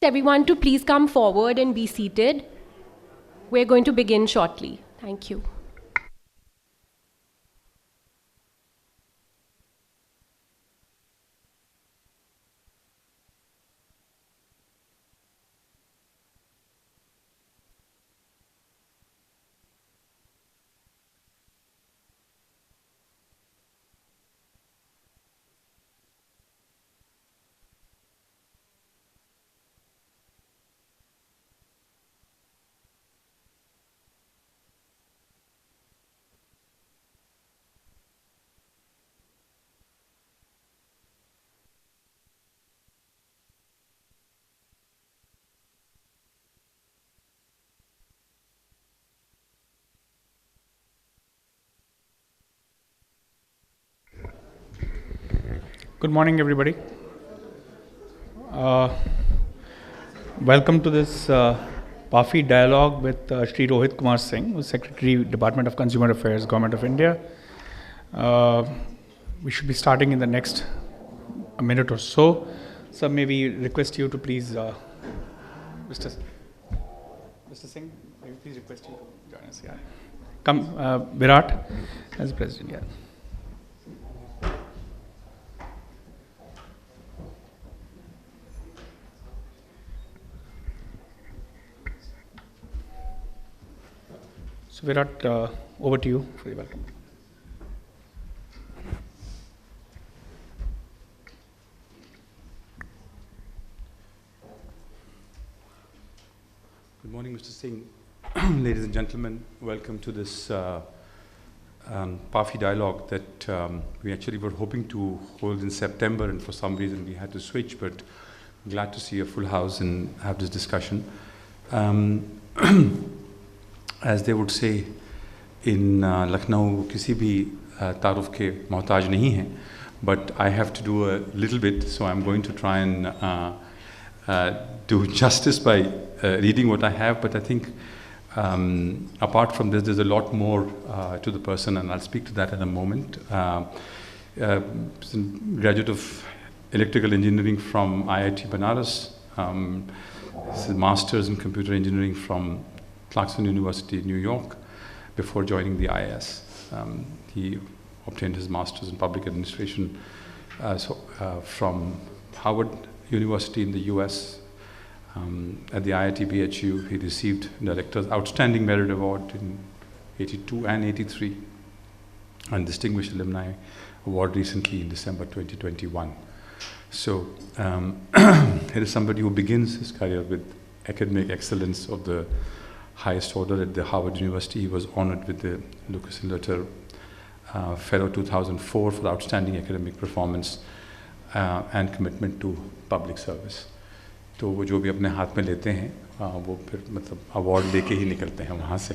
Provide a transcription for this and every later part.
Everyone to please come forward and be seated. We're going to begin shortly. Thank you. Good morning, everybody. Welcome to this PAFI dialogue with Shri Rohit Kumar Singh, who's Secretary, Department of Consumer Affairs, Government of India. We should be starting in the next a minute or so. So maybe request you to please, Mr. Singh, maybe please request you to join us. Yeah. Come, Virat, as President. Yeah. So Virat, over to you for the welcome. Good morning, Mr. Singh. Ladies and gentlemen, welcome to this PAFI dialogue that we actually were hoping to hold in September, and for some reason we had to switch, but I'm glad to see a full house and have this discussion. As they would say in Lucknow, किसी भी तारुफ के मोहताज नहीं हैं, but I have to do a little bit, so I'm going to try and do justice by reading what I have, but I think apart from this, there's a lot more to the person, and I'll speak to that in a moment. Graduate of electrical engineering from IIT Banaras, master's in computer engineering from Clarkson University, New York, before joining the IIS. He obtained his master's in public administration from Howard University in the US. At the IIT BHU, he received Director's Outstanding Merit Award in 82 and 83, and Distinguished Alumni Award recently in December 2021. So here is somebody who begins his career with academic excellence of the highest order at the Harvard University. He was honored with the Lucas and Luther Fellow 2004 for outstanding academic performance and commitment to public service. तो वो जो भी अपने हाथ में लेते हैं वो फिर मतलब अवार्ड लेके ही निकलते हैं वहाँ से.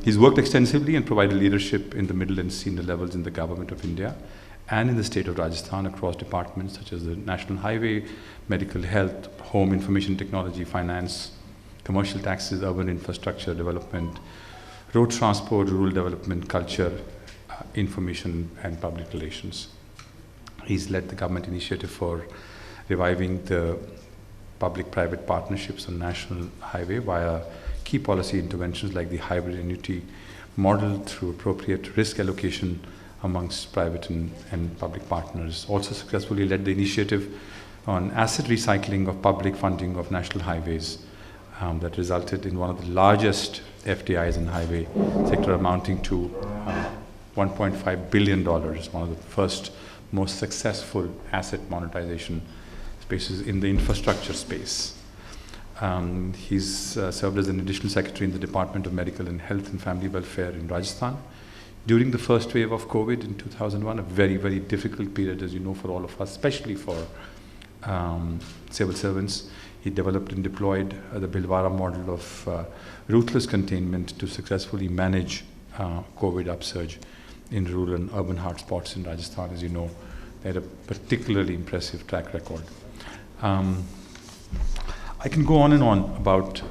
He's worked extensively and provided leadership in the middle and senior levels in the government of India and in the state of Rajasthan across departments such as the National Highway, Medical Health, Home Information Technology, Finance, Commercial Taxes, Urban Infrastructure Development, Road Transport, Rural Development, Culture, Information and Public Relations. He's led the government initiative for reviving the public-private partnerships on national highway via key policy interventions like the hybrid annuity model through appropriate risk allocation amongst private and public partners. Also successfully led the initiative on asset recycling of public funding of national highways that resulted in one of the largest FDIs in highway sector amounting to $1.5 billion, one of the first most successful asset monetization spaces in the infrastructure space. He's served as an additional secretary in the Department of Medical and Health and Family Welfare in Rajasthan. During the first wave of COVID in 2001, a very, very difficult period, as you know, for all of us, especially for civil servants, he developed and deployed the Bhilwara model of ruthless containment to successfully manage COVID upsurge in rural and urban hotspots in Rajasthan. As you know, they had a particularly impressive track record. I can go on and on about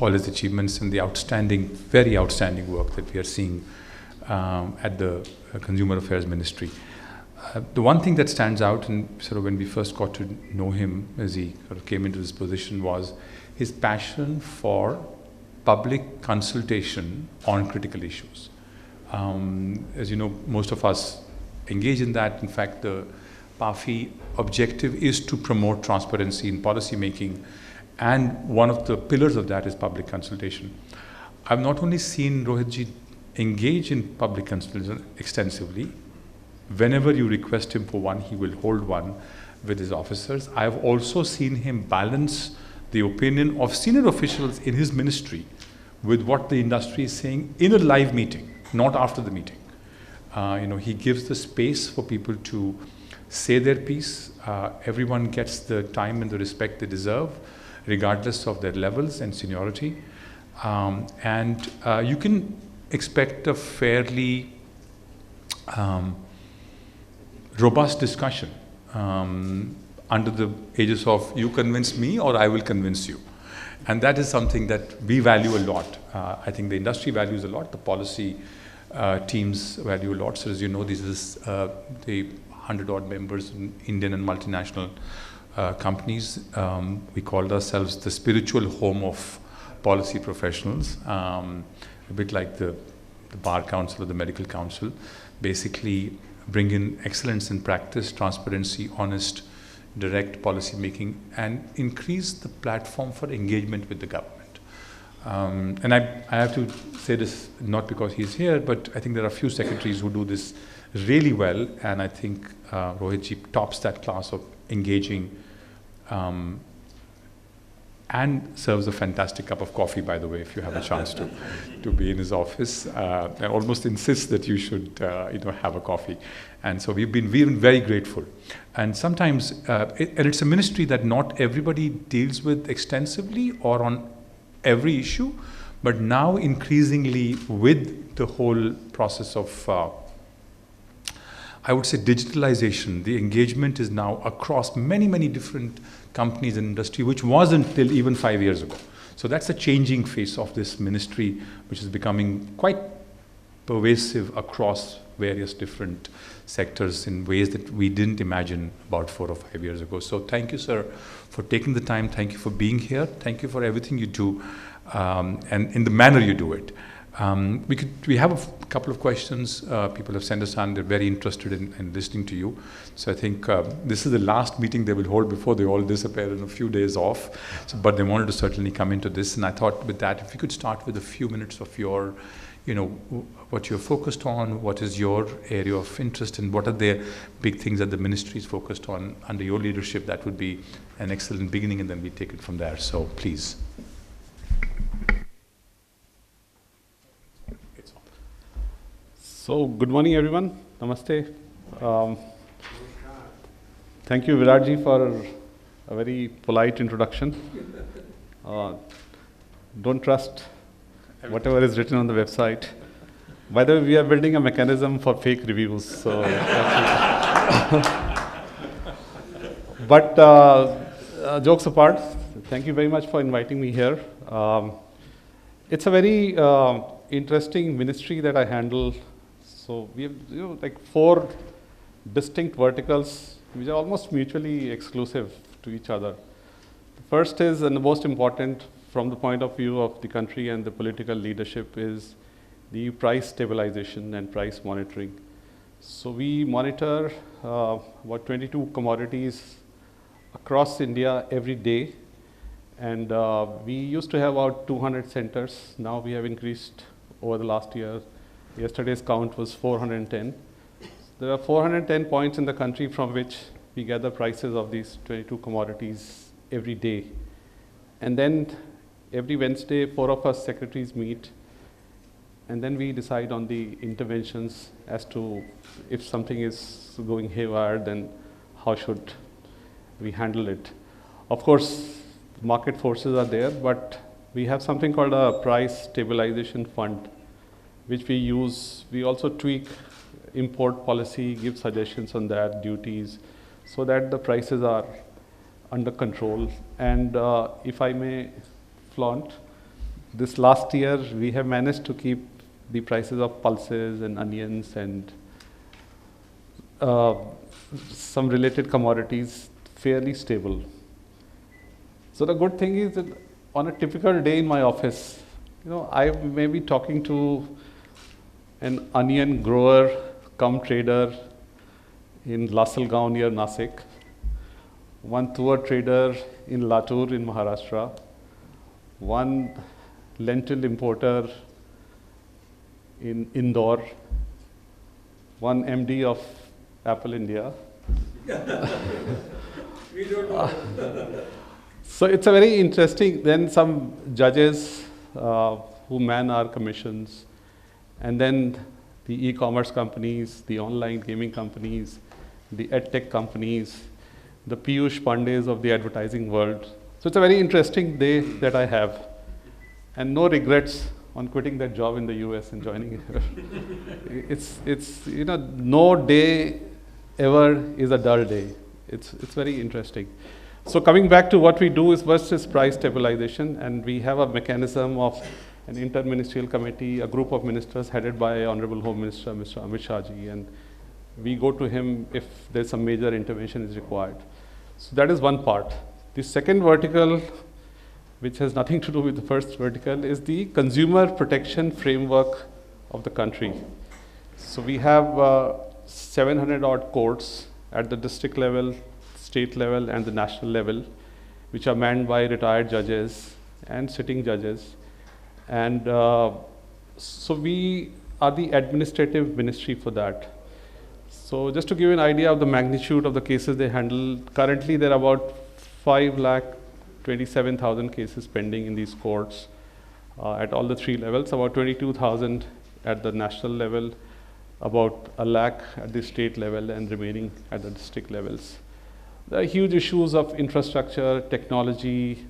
all his achievements and the outstanding, very outstanding work that we are seeing at the Consumer Affairs Ministry. The one thing that stands out, and sort of when we first got to know him as he sort of came into this position, was his passion for public consultation on critical issues. As you know, most of us engage in that. In fact, the PAFI objective is to promote transparency in policy making, and one of the pillars of that is public consultation. I've not only seen Rohitji engage in public consultation extensively. Whenever you request him for one, he will hold one with his officers. I've also seen him balance the opinion of senior officials in his ministry with what the industry is saying in a live meeting, not after the meeting. He gives the space for people to say their piece. Everyone gets the time and the respect they deserve, regardless of their levels and seniority. You can expect a fairly robust discussion under the aegis of you convince me or I will convince you. And that is something that we value a lot. I think the industry values a lot, the policy teams value a lot. So as you know, this is the 100-odd members in Indian and multinational companies. We called ourselves the spiritual home of policy professionals, a bit like the Bar Council or the Medical Council. Basically bring in excellence in practice, transparency, honest, direct policy making, and increase the platform for engagement with the government. And I have to say this not because he's here, but I think there are a few secretaries who do this really well, and I think Rohitji tops that class of engaging and serves a fantastic cup of coffee, by the way, if you have a chance to be in his office. I almost insist that you should have a coffee. And so we've been very grateful. And sometimes, it's a ministry that not everybody deals with extensively or on every issue, but now increasingly with the whole process of I would say digitalization, the engagement is now across many different companies and industry, which wasn't till even 5 years ago. So that's a changing face of this ministry, which is becoming quite pervasive across various different sectors in ways that we didn't imagine about 4 or 5 years ago. So thank you, sir, for taking the time. Thank you for being here. Thank you for everything you do, and in the manner you do it. We have a couple of questions. People have sent us on. They're very interested in listening to you. So I think this is the last meeting they will hold before they all disappear in a few days off. But they wanted to certainly come into this. And I thought with that, if you could start with a few minutes of your, what you're focused on, what is your area of interest, and what are the big things that the ministry is focused on under your leadership, that would be an excellent beginning, and then we take it from there. So please. So, good morning, everyone. Namaste. Thank you, Viratji, for a very polite introduction. Don't trust whatever is written on the website. By the way, we are building a mechanism for fake reviews. So, but jokes apart, thank you very much for inviting me here. It's a very interesting ministry that I handle. So we have like 4 distinct verticals which are almost mutually exclusive to each other. The first is, and the most important from the point of view of the country and the political leadership, is the price stabilization and price monitoring. So we monitor about 22 commodities across India every day, and we used to have about 200 centers. Now we have increased over the last year. Yesterday's count was 410. There are 410 points in the country from which we gather prices of these 22 commodities every day. And then every Wednesday, 4 of us secretaries meet, and then we decide on the interventions as to if something is going haywire, then how should we handle it. Of course, market forces are there, but we have something called a price stabilization fund, which we use. We also tweak import policy, give suggestions on that, duties, so that the prices are under control. And if I may flaunt, this last year we have managed to keep the prices of pulses and onions and uh, some related commodities fairly stable. So the good thing is that on a typical day in my office, I may be talking to an onion grower cum trader in Lasalgaon near Nasik, one tuar trader in Latur in Maharashtra, one lentil importer in Indore, one MD of Apple India. We don't know. So it's a very interesting, then some judges who man our commissions, and then the e-commerce companies, the online gaming companies, the edtech companies, the Piyush Pandays of the advertising world. So it's a very interesting day that I have, and no regrets on quitting that job in the US and joining here. it's no day ever is a dull day. It's very interesting. So coming back to what we do is first is price stabilization, and we have a mechanism of an interministerial committee, a group of ministers headed by Honorable Home Minister Mr. Amit Shah ji, and we go to him if there's some major intervention is required. So that is one part. The second vertical, which has nothing to do with the first vertical, is the consumer protection framework of the country. So we have 700 odd courts at the district level, state level, and the national level, which are manned by retired judges and sitting judges. And so we are the administrative ministry for that. So just to give you an idea of the magnitude of the cases they handle, currently there are about 5,27,000 cases pending in these courts at all the three levels, about 22,000 at the national level, about 1 lakh at the state level, and remaining at the district levels. There are huge issues of infrastructure, technology,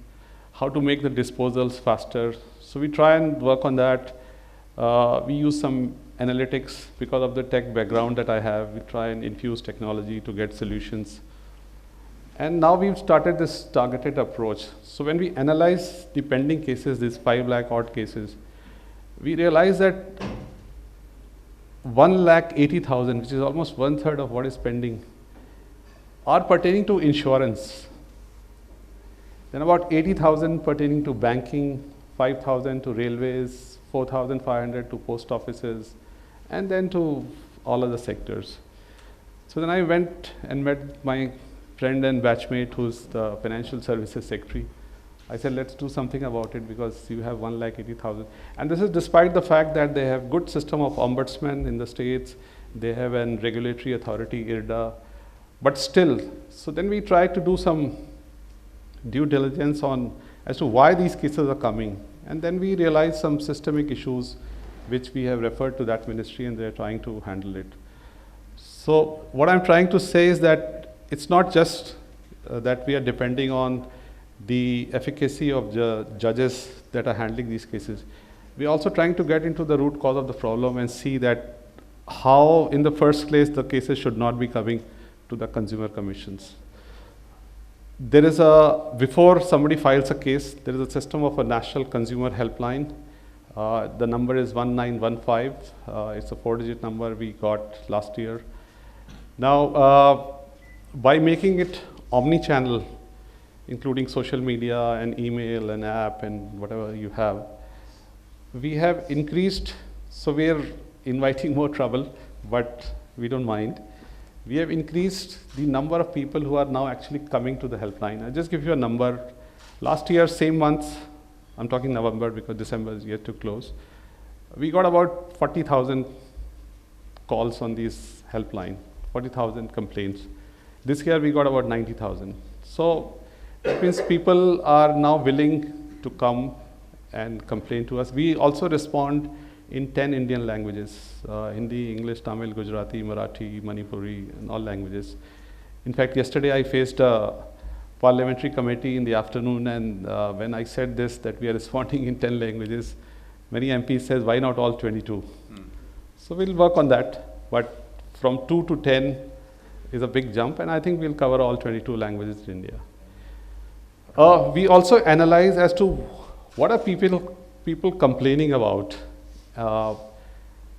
how to make the disposals faster. So we try and work on that. We use some analytics because of the tech background that I have. We try and infuse technology to get solutions. And now we've started this targeted approach. So when we analyze the pending cases, these 5 lakh odd cases, we realize that 1,80,000, which is almost 1/3 of what is pending, are pertaining to insurance. Then about 80,000 pertaining to banking, 5,000 to railways, 4,500 to post offices, and then to all other sectors. So then I went and met my friend and batchmate who's the financial services secretary. I said, let's do something about it because you have 1,80,000. And this is despite the fact that they have good system of ombudsman in the states. They have an regulatory authority, IRDA. But still, so then we try to do some due diligence on as to why these cases are coming. And then we realize some systemic issues which we have referred to that ministry, and they're trying to handle it. So what I'm trying to say is that it's not just that we are depending on the efficacy of the judges that are handling these cases. We're also trying to get into the root cause of the problem and see that how in the first place the cases should not be coming to the consumer commissions. There is before somebody files a case, there is a system of a national consumer helpline. The number is 1915. It's a 4-digit number we got last year. Now, by making it omni-channel, including social media and email and app and whatever you have, we have increased, so we are inviting more trouble, but we don't mind. We have increased the number of people who are now actually coming to the helpline. I'll just give you a number. Last year, same month, I'm talking November because December is yet to close, we got about 40,000 calls on this helpline, 40,000 complaints. This year we got about 90,000. So that means people are now willing to come and complain to us. We also respond in 10 Indian languages, Hindi, English, Tamil, Gujarati, Marathi, Manipuri, and all languages. In fact, yesterday I faced a parliamentary committee in the afternoon, and when I said this, that we are responding in 10 languages, many MPs says, why not all 22? So we'll work on that, but from 2 to 10 is a big jump, and I think we'll cover all 22 languages in India. We also analyze as to what are people complaining about.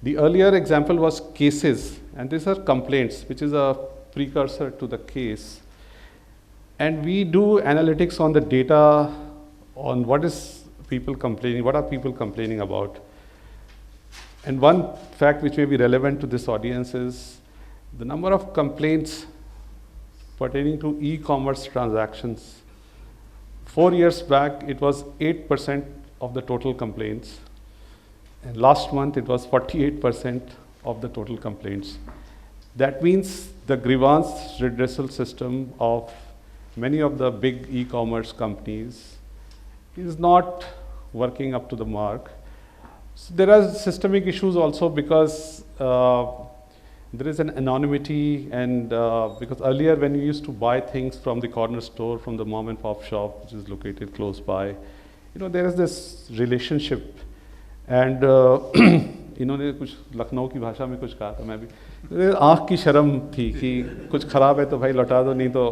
The earlier example was cases, and these are complaints, which is a precursor to the case. And we do analytics on the data on what is people complaining, what are people complaining about. And one fact which may be relevant to this audience is the number of complaints pertaining to e-commerce transactions. 4 years back, it was 8% of the total complaints. And last month, it was 48% of the total complaints. That means the grievance redressal system of many of the big e-commerce companies is not working up to the mark. So there are systemic issues also because there is an anonymity, and because earlier when you used to buy things from the corner store, from the mom and pop shop, which is located close by, there is this relationship. And इन्होंने कुछ लखनऊ की भाषा में कुछ कहा था, मैं भी आँख की शर्म थी कि कुछ खराब है तो भाई लौटा दो, नहीं तो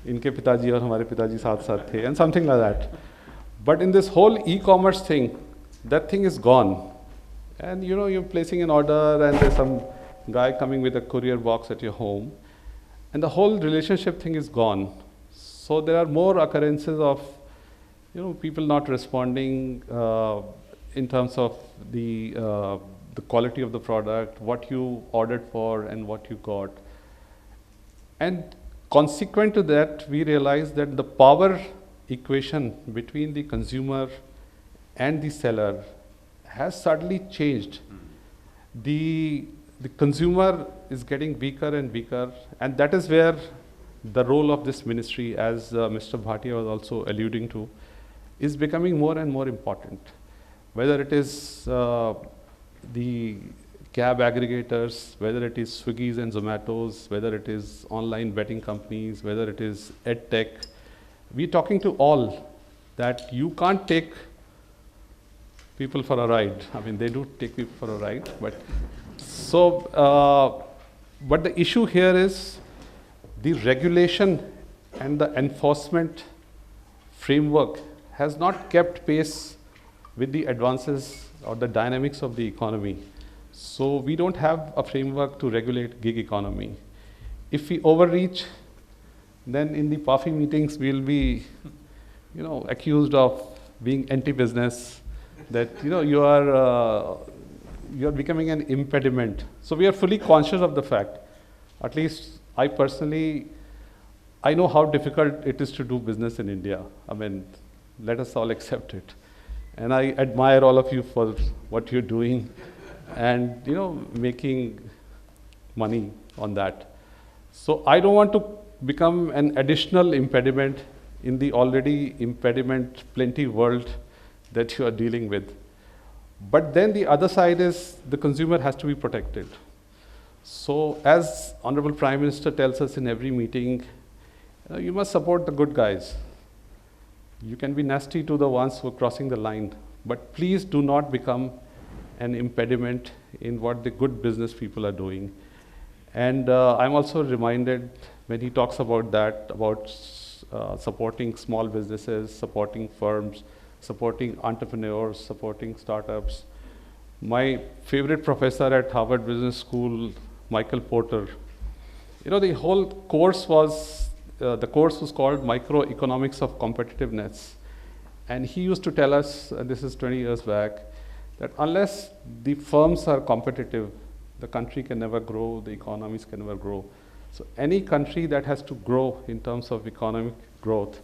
इनके पिताजी और हमारे पिताजी साथ साथ थे, and something like that. But in this whole e-commerce thing, that thing is gone. And you're placing an order and there's some guy coming with a courier box at your home, and the whole relationship thing is gone. So there are more occurrences of people not responding in terms of the quality of the product, what you ordered for and what you got. And consequent to that, we realized that the power equation between the consumer and the seller has suddenly changed. The consumer is getting weaker and weaker, and that is where the role of this ministry, as Mr. Bhatia was also alluding to, is becoming more and more important. Whether it is the cab aggregators, whether it is Swiggy's and Zomato's, whether it is online betting companies, whether it is EdTech, we're talking to all that you can't take people for a ride. I mean, they do take people for a ride, but but the issue here is the regulation and the enforcement framework has not kept pace with the advances or the dynamics of the economy. So we don't have a framework to regulate gig economy. If we overreach, then in the PAFI meetings we'll be, accused of being anti-business, that you're becoming an impediment. So we are fully conscious of the fact. At least I personally, I know how difficult it is to do business in India. I mean, let us all accept it. And I admire all of you for what you're doing and making money on that. So I don't want to become an additional impediment in the already impediment plenty world that you are dealing with. But then the other side is the consumer has to be protected. So as Honorable Prime Minister tells us in every meeting, you must support the good guys. You can be nasty to the ones who are crossing the line, but please do not become an impediment in what the good business people are doing. And I'm also reminded when he talks about that, about supporting small businesses, supporting firms, supporting entrepreneurs, supporting startups. My favorite professor at Harvard Business School, Michael Porter, the whole course was, the course was called Microeconomics of Competitiveness. And he used to tell us, and this is 20 years back, that unless the firms are competitive, the country can never grow, the economies can never grow. So any country that has to grow in terms of economic growth,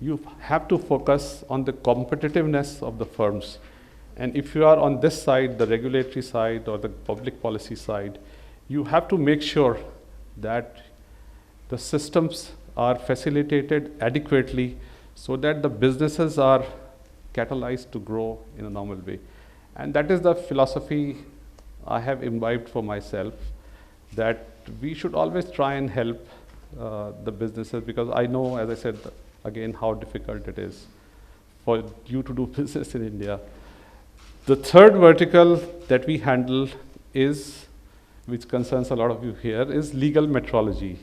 you have to focus on the competitiveness of the firms. And if you are on this side, the regulatory side or the public policy side, you have to make sure that the systems are facilitated adequately so that the businesses are catalyzed to grow in a normal way. And that is the philosophy I have imbibed for myself, that we should always try and help the businesses, because I know, as I said, again, how difficult it is for you to do business in India. The third vertical that we handle is, which concerns a lot of you here, is legal metrology.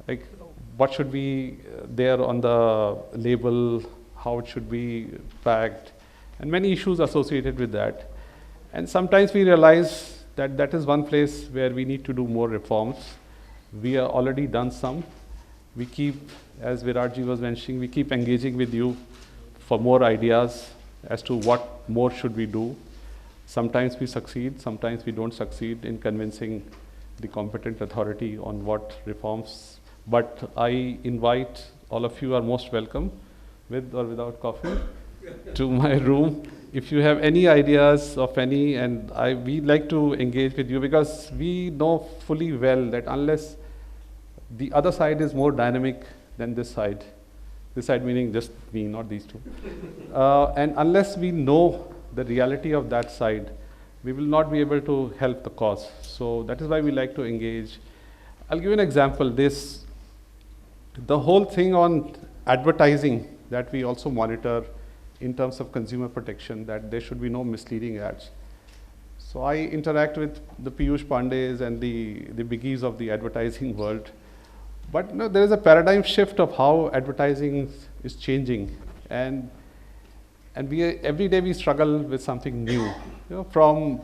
Like, what should be there on the label, how it should be packed, and many issues associated with that. And sometimes we realize that that is one place where we need to do more reforms. We are already done some. We keep, as Viratji was mentioning, we keep engaging with you for more ideas as to what more should we do. Sometimes we succeed, sometimes we don't succeed in convincing the competent authority on what reforms. But I invite all of you are most welcome, with or without coffee, to my room. If you have any ideas of any, and we like to engage with you, because we know fully well that unless the other side is more dynamic than this side meaning just me, not these two, and unless we know the reality of that side, we will not be able to help the cause. So that is why we like to engage. I'll give you an example. The whole thing on advertising that we also monitor in terms of consumer protection, that there should be no misleading ads. So I interact with the Piyush Pandays and the biggies of the advertising world. But no, there is a paradigm shift of how advertising is changing. And every day we struggle with something new. From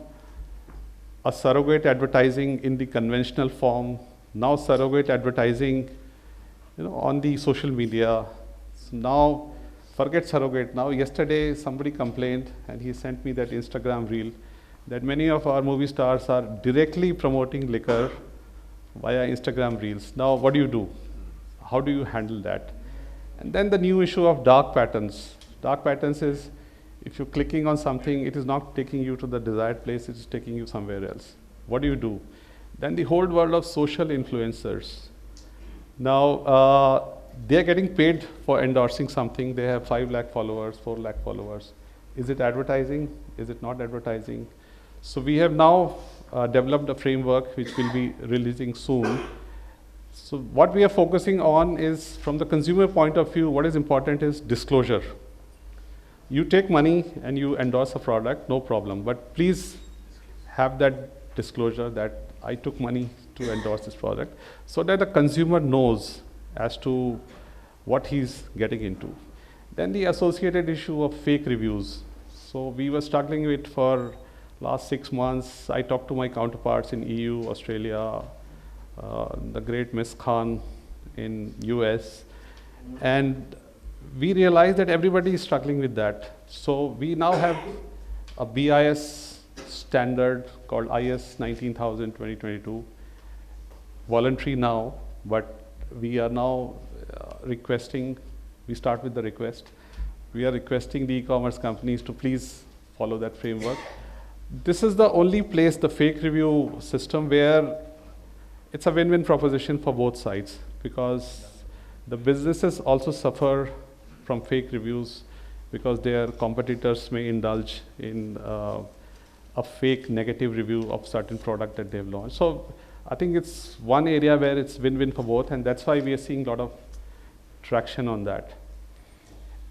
a surrogate advertising in the conventional form, now surrogate advertising on the social media. So now, forget surrogate. Now, yesterday somebody complained, and he sent me that Instagram reel, that many of our movie stars are directly promoting liquor via Instagram reels. Now, what do? How do you handle that? And then the new issue of dark patterns. Dark patterns is, if you're clicking on something, it is not taking you to the desired place, it is taking you somewhere else. What do? Then the whole world of social influencers. Now, they're getting paid for endorsing something. They have 5 lakh followers, 4 lakh followers. Is it advertising? Is it not advertising? So we have now developed a framework which will be releasing soon. So what we are focusing on is, from the consumer point of view, what is important is disclosure. You take money and you endorse a product, no problem. But please have that disclosure that I took money to endorse this product, so that the consumer knows as to what he's getting into. Then the associated issue of fake reviews. So we were struggling with for last 6 months. I talked to my counterparts in EU, Australia, the great Miss Khan in US, and we realized that everybody is struggling with that. So we now have a BIS standard called IS 19000:2022, voluntary now, but we are now requesting, we start with the request. We are requesting the e-commerce companies to please follow that framework. This is the only place, the fake review system, where it's a win-win proposition for both sides, because the businesses also suffer from fake reviews because their competitors may indulge in a fake negative review of certain product that they've launched. So I think it's one area where it's win-win for both, and that's why we are seeing a lot of traction on that.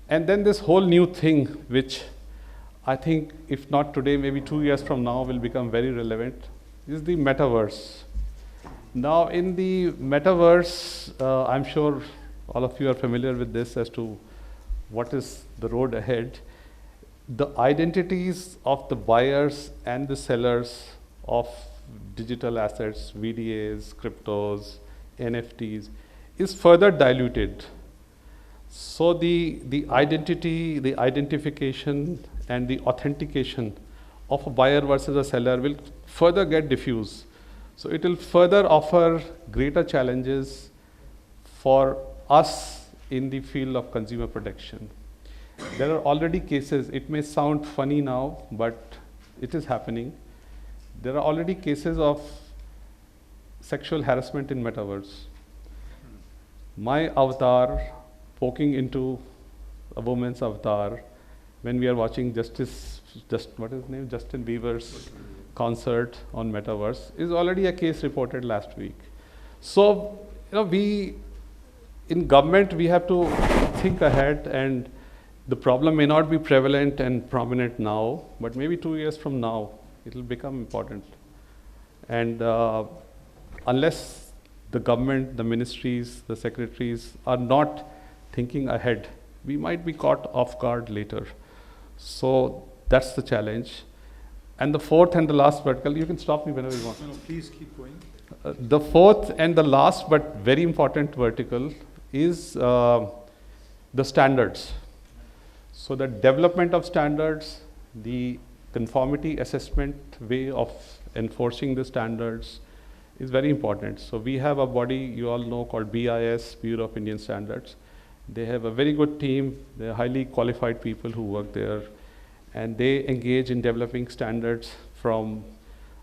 And then this whole new thing, which I think if not today, maybe 2 years from now will become very relevant, is the metaverse. Now in the metaverse, I'm sure all of you are familiar with this as to what is the road ahead. The identities of the buyers and the sellers of digital assets, VDAs, cryptos, NFTs, is further diluted. So the identity, the identification, and the authentication of a buyer versus a seller will further get diffused. So it will further offer greater challenges for us in the field of consumer protection. There are already cases, it may sound funny now, but it is happening. There are already cases of sexual harassment in metaverse. My avatar poking into a woman's avatar when we are watching what is his name? Justin Bieber's concert on metaverse is already a case reported last week. So, we in government, we have to think ahead, and the problem may not be prevalent and prominent now, but maybe 2 years from now, it will become important. And unless the government, the ministries, the secretaries are not thinking ahead, we might be caught off guard later. So that's the challenge. And the fourth and the last vertical, you can stop me whenever you want. No, please keep going. The fourth and the last but very important vertical is the standards. So the development of standards, the conformity assessment way of enforcing the standards is very important. So we have a body you all know called BIS, Bureau of Indian Standards. They have a very good team. They're highly qualified people who work there, and they engage in developing standards from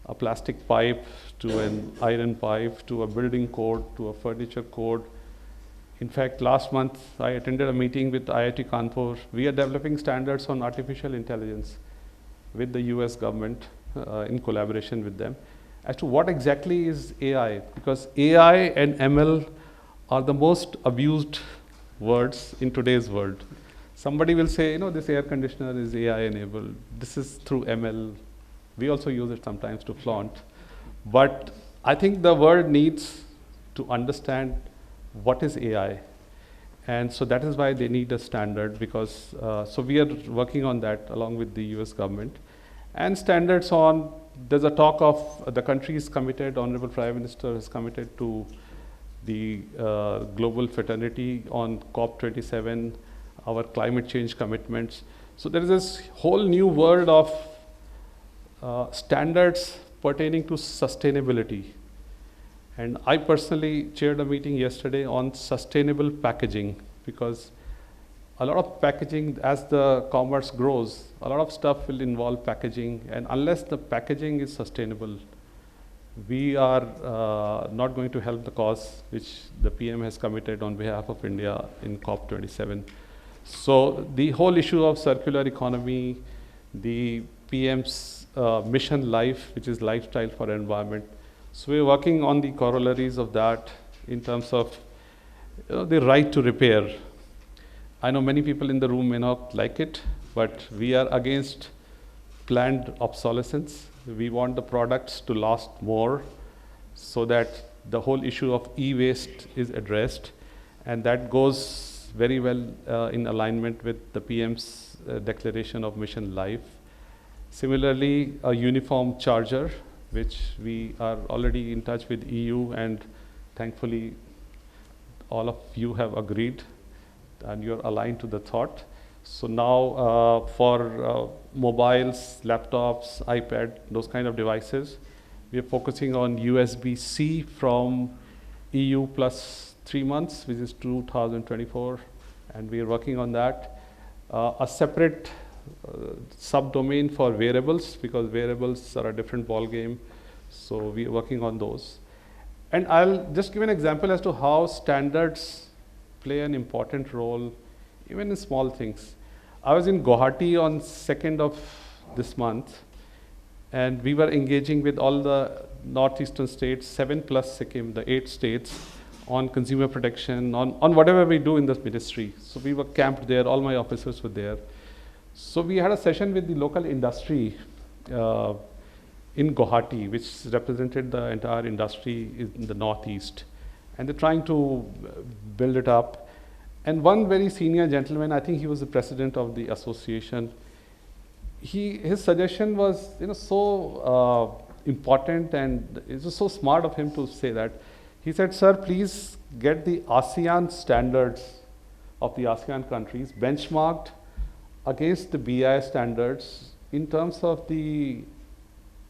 a plastic pipe to an iron pipe to a building code to a furniture code. In fact, last month I attended a meeting with IIT Kanpur. We are developing standards on artificial intelligence with the US government in collaboration with them as to what exactly is AI, because AI and ML are the most abused words in today's world. Somebody will say, you know, this air conditioner is AI enabled. This is through ML. We also use it sometimes to flaunt. But I think the world needs to understand what is AI. And so that is why they need a standard, because, so we are working on that along with the US government. And standards on, there's a talk of the country is committed, Honorable Prime Minister is committed to the global fraternity on COP27, our climate change commitments. So there is this whole new world of standards pertaining to sustainability. And I personally chaired a meeting yesterday on sustainable packaging, because a lot of packaging, as the commerce grows, a lot of stuff will involve packaging, and unless the packaging is sustainable, we are not going to help the cause which the PM has committed on behalf of India in COP27. So the whole issue of circular economy, the PM's mission life, which is lifestyle for environment. So we're working on the corollaries of that in terms of the right to repair. I know many people in the room may not like it, but we are against planned obsolescence. We want the products to last more so that the whole issue of e-waste is addressed, and that goes very well in alignment with the PM's declaration of mission life. Similarly, a uniform charger, which we are already in touch with EU, and thankfully all of you have agreed and you're aligned to the thought. So now for mobiles, laptops, iPad, those kind of devices, we are focusing on USB-C from EU plus 3 months, which is 2024, and we are working on that. A separate subdomain for wearables, because wearables are a different ball game, so we are working on those. And I'll just give an example as to how standards play an important role, even in small things. I was in Guwahati on 2nd of this month, and we were engaging with all the northeastern states, 7 plus Sikkim, the 8 states, on consumer protection, on whatever we do in this ministry. So we were camped there, all my officers were there. So we had a session with the local industry in Guwahati, which represented the entire industry in the northeast. And they're trying to build it up. And one very senior gentleman, I think he was the president of the association, his suggestion was so important, and it was so smart of him to say that. He said, sir, please get the ASEAN standards of the ASEAN countries benchmarked against the BI standards in terms of the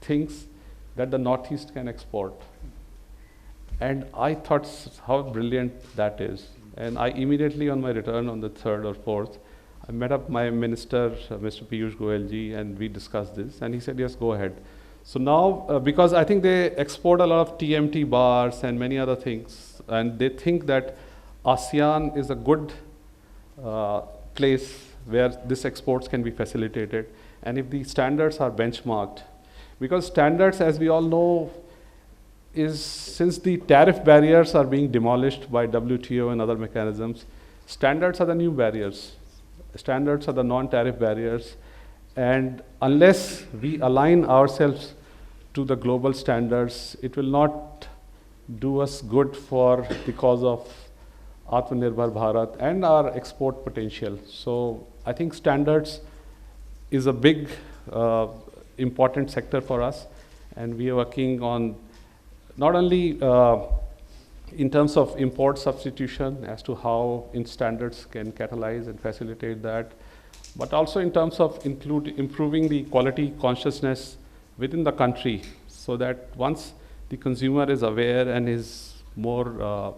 things that the Northeast can export. And I thought how brilliant that is. And I immediately on my return on the 3rd or 4th, I met up my minister, Mr. Piyush Goyal ji, and we discussed this. And he said, yes, go ahead. So now, because I think they export a lot of TMT bars and many other things, and they think that ASEAN is a good place where this exports can be facilitated. And if the standards are benchmarked, because standards, as we all know, is since the tariff barriers are being demolished by WTO and other mechanisms, standards are the new barriers. Standards are the non-tariff barriers. And unless we align ourselves to the global standards, it will not do us good for the cause of Atmanirbhar Bharat and our export potential. So I think standards is a big important sector for us, and we are working on not only in terms of import substitution as to how standards can catalyze and facilitate that, but also in terms of improving the quality consciousness within the country, so that once the consumer is aware and is more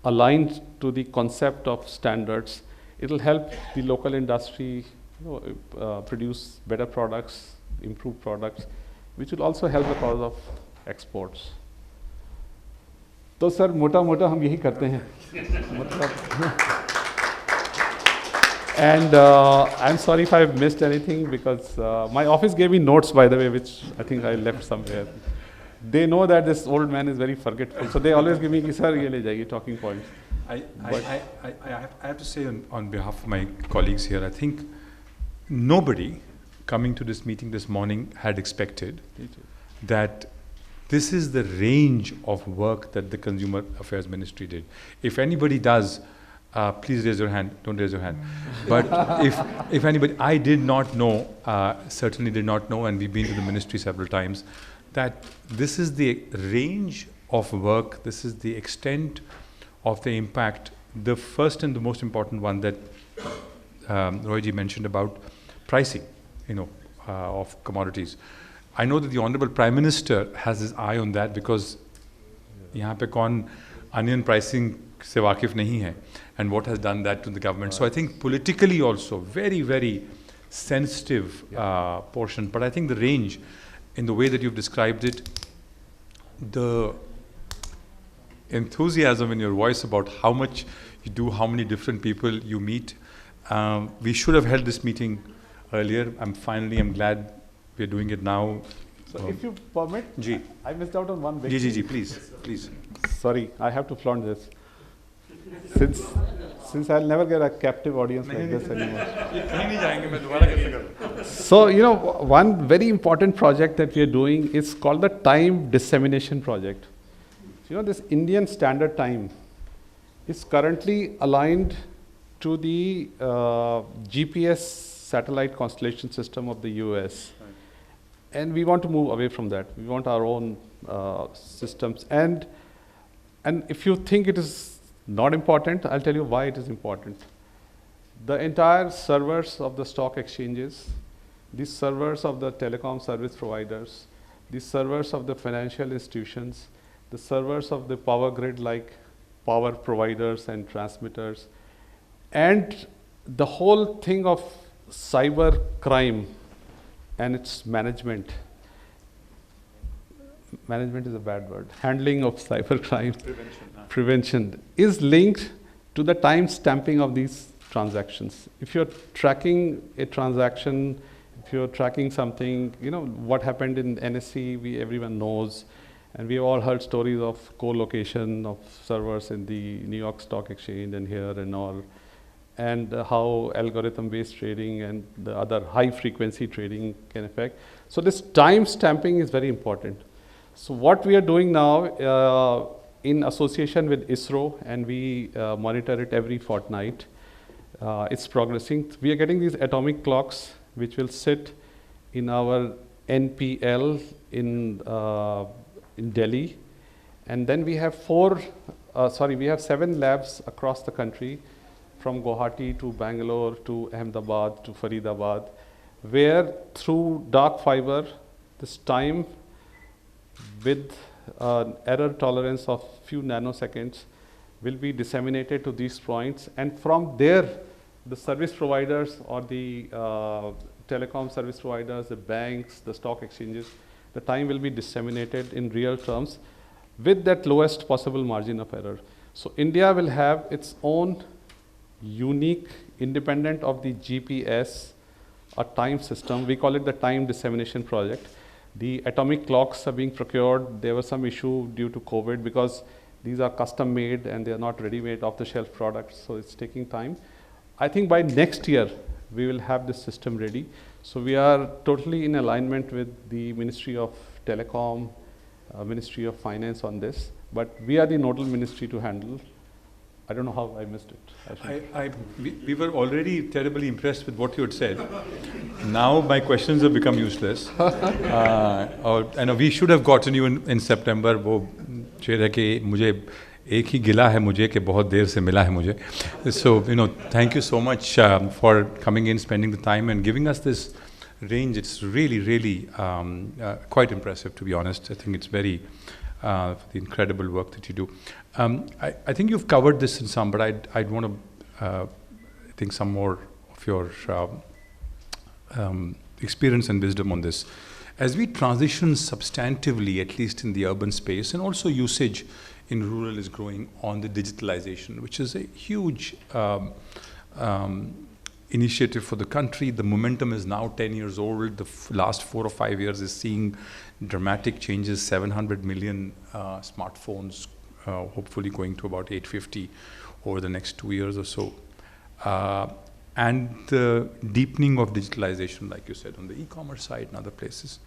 aligned to the concept of standards, it will help the local industry produce better products, improved products, which will also help the cause of exports. तो sir मोटा मोटा हम यही करते हैं मतलब and I'm sorry if I've missed anything, because my office gave me notes, by the way, which I think I left somewhere. They know that this old man is very forgetful, so they always give me, sir, ye le jaiye, talking points. I have to say on behalf of my colleagues here, I think nobody coming to this meeting this morning had expected that this is the range of work that the Consumer Affairs Ministry did. If anybody does, please raise your hand. Don't raise your hand. But if anybody, I did not know, certainly did not know, and we've been to the ministry several times, that this is the range of work, this is the extent of the impact. The first and the most important one that Rohit mentioned about pricing, of commodities. I know that the Honorable Prime Minister has his eye on that, because यहाँ पे कौन onion pricing से वाकिफ नहीं है, and what has done that to the government. So I think politically also very, very sensitive portion. But I think the range, in the way that you've described it, the enthusiasm in your voice about how much you do, how many different people you meet. We should have held this meeting earlier. I'm glad we're doing it now. So if you permit, I missed out on one big thing. Please. Sorry, I have to flaunt this. Since I'll never get a captive audience like this anymore. So, one very important project that we are doing is called the Time Dissemination Project. This Indian Standard Time is currently aligned to the GPS satellite constellation system of the US. Right. And we want to move away from that. We want our own systems. And if you think it is not important, I'll tell you why it is important. The entire servers of the stock exchanges, the servers of the telecom service providers, the servers of the financial institutions, the servers of the power grid like power providers and transmitters, and the whole thing of cyber crime and its management. Management is a bad word. Handling of cyber crime. Prevention is linked to the time stamping of these transactions. If you're tracking a transaction, if you're tracking something, what happened in NSE, everyone knows. And we've all heard stories of co-location of servers in the New York Stock Exchange and here and all, and how algorithm-based trading and the other high-frequency trading can affect. So this time stamping is very important. So what we are doing now in association with ISRO, and we monitor it every fortnight, it's progressing. We are getting these atomic clocks which will sit in our NPL in Delhi, and then we have we have 7 labs across the country, from Guwahati to Bangalore to Ahmedabad to Faridabad, where through dark fiber, this time with error tolerance of few nanoseconds will be disseminated to these points, and from there the service providers or the telecom service providers, the banks, the stock exchanges, the time will be disseminated in real terms with that lowest possible margin of error. So India will have its own unique, independent of the GPS, a time system. We call it the Time Dissemination Project. The atomic clocks are being procured. There was some issue due to COVID because these are custom made and they are not ready-made off-the-shelf products, so it's taking time. I think by next year, we will have this system ready. So we are totally in alignment with the Ministry of Telecom, Ministry of Finance on this, but we are the nodal ministry to handle. I don't know how I missed it. We were already terribly impressed with what you had said. Now my questions have become useless. And we should have gotten you in September. वो शेर है कि मुझे एक ही गिला है मुझे कि बहुत देर से मिला है मुझे. So thank you so much for coming in, spending the time, and giving us this range. It's really quite impressive, to be honest. I think it's very the incredible work that you do. I think you've covered this in some, but I'd want to I think some more of your experience and wisdom on this. As we transition substantively, at least in the urban space, and also usage in rural is growing on the digitalization, which is a huge initiative for the country. The momentum is now 10 years old. The last 4 or 5 years is seeing dramatic changes. 700 million smartphones, hopefully going to about 850 over the next 2 years or so. And the deepening of digitalization, like you said, on the e-commerce side and other places.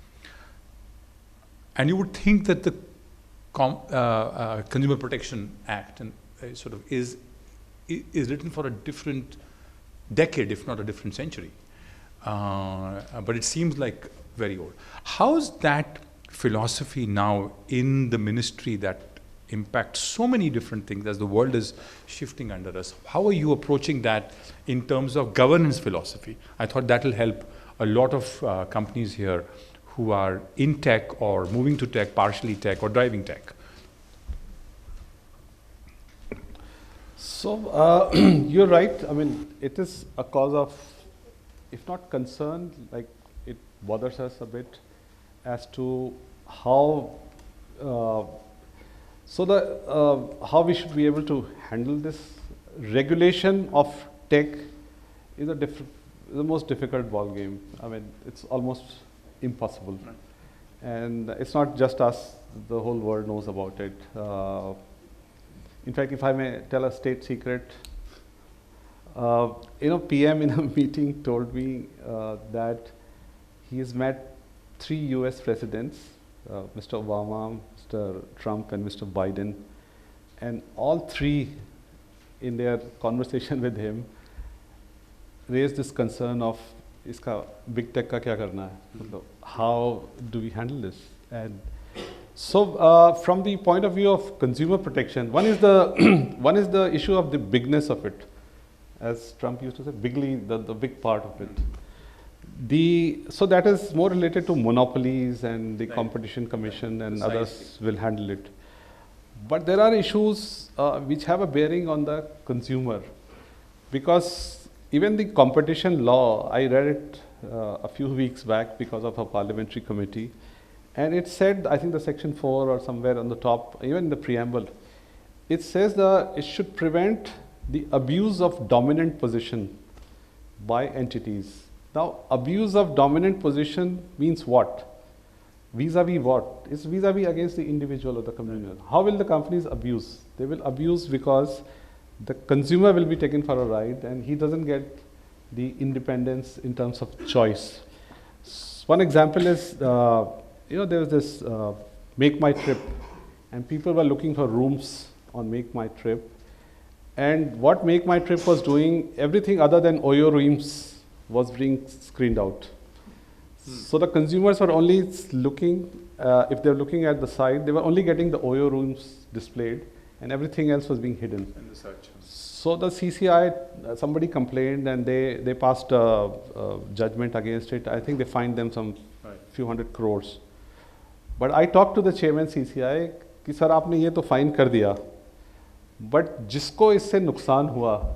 And you would think that the Consumer Protection Act and sort of is written for a different decade, if not a different century. But it seems like very old. How's that philosophy now in the ministry that impacts so many different things as the world is shifting under us? How are you approaching that in terms of governance philosophy? I thought that will help a lot of companies here who are in tech or moving to tech, partially tech, or driving tech. So you're right. I mean, it is a cause of, if not concern, like it bothers us a bit as to how how we should be able to handle this. Regulation of tech is the most difficult ball game. I mean, it's almost impossible, and it's not just us. The whole world knows about it. In fact, if I may tell a state secret, PM in a meeting told me that he has met 3 US presidents, Mr. Obama, Mr. Trump, and Mr. Biden, and all 3 in their conversation with him raised this concern of iska big tech ka kya karna hai? How do we handle this? And so from the point of view of consumer protection, one is the issue of the bigness of it, as Trump used to say, bigly, the big part of it. So that is more related to monopolies, and the Competition Commission and others will handle it. But there are issues which have a bearing on the consumer, because even the competition law, I read it a few weeks back because of a parliamentary committee, and it said, I think the section 4 or somewhere on the top, even the preamble, it says that it should prevent the abuse of dominant position by entities. Now, abuse of dominant position means what? Vis-a-vis what? It's vis-a-vis against the individual or the communal. How will the companies abuse? They will abuse because the consumer will be taken for a ride and he doesn't get the independence in terms of choice. One example is, there was this Make My Trip, and people were looking for rooms on Make My Trip. And what Make My Trip was doing, everything other than Oyo rooms was being screened out. So the consumers were only looking, if they were looking at the site, they were only getting the Oyo rooms displayed, and everything else was being hidden. In the search. So the CCI, somebody complained, and they passed a judgment against it. I think they fined them some few hundred crores. But I talked to the chairman CCI कि sir आपने ये तो fine कर दिया, but जिसको इससे नुकसान हुआ,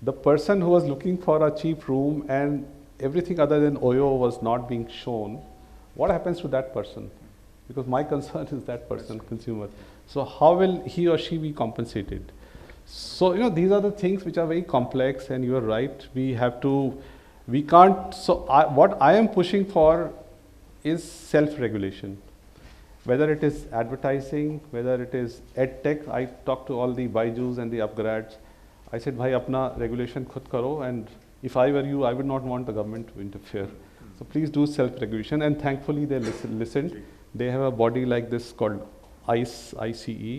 the person who was looking for a cheap room and everything other than Oyo was not being shown, what happens to that person? Because my concern is that person, consumer. So how will he or she be compensated? So these are the things which are very complex, and you are right. We can't. So what I am pushing for is self-regulation. Whether it is advertising, whether it is ed-tech, I talked to all the Baijus and the upgrads. I said, bhai, apna regulation khud karo, and if I were you, I would not want the government to interfere. So please do self-regulation, and thankfully they listened. They have a body like this called ICE,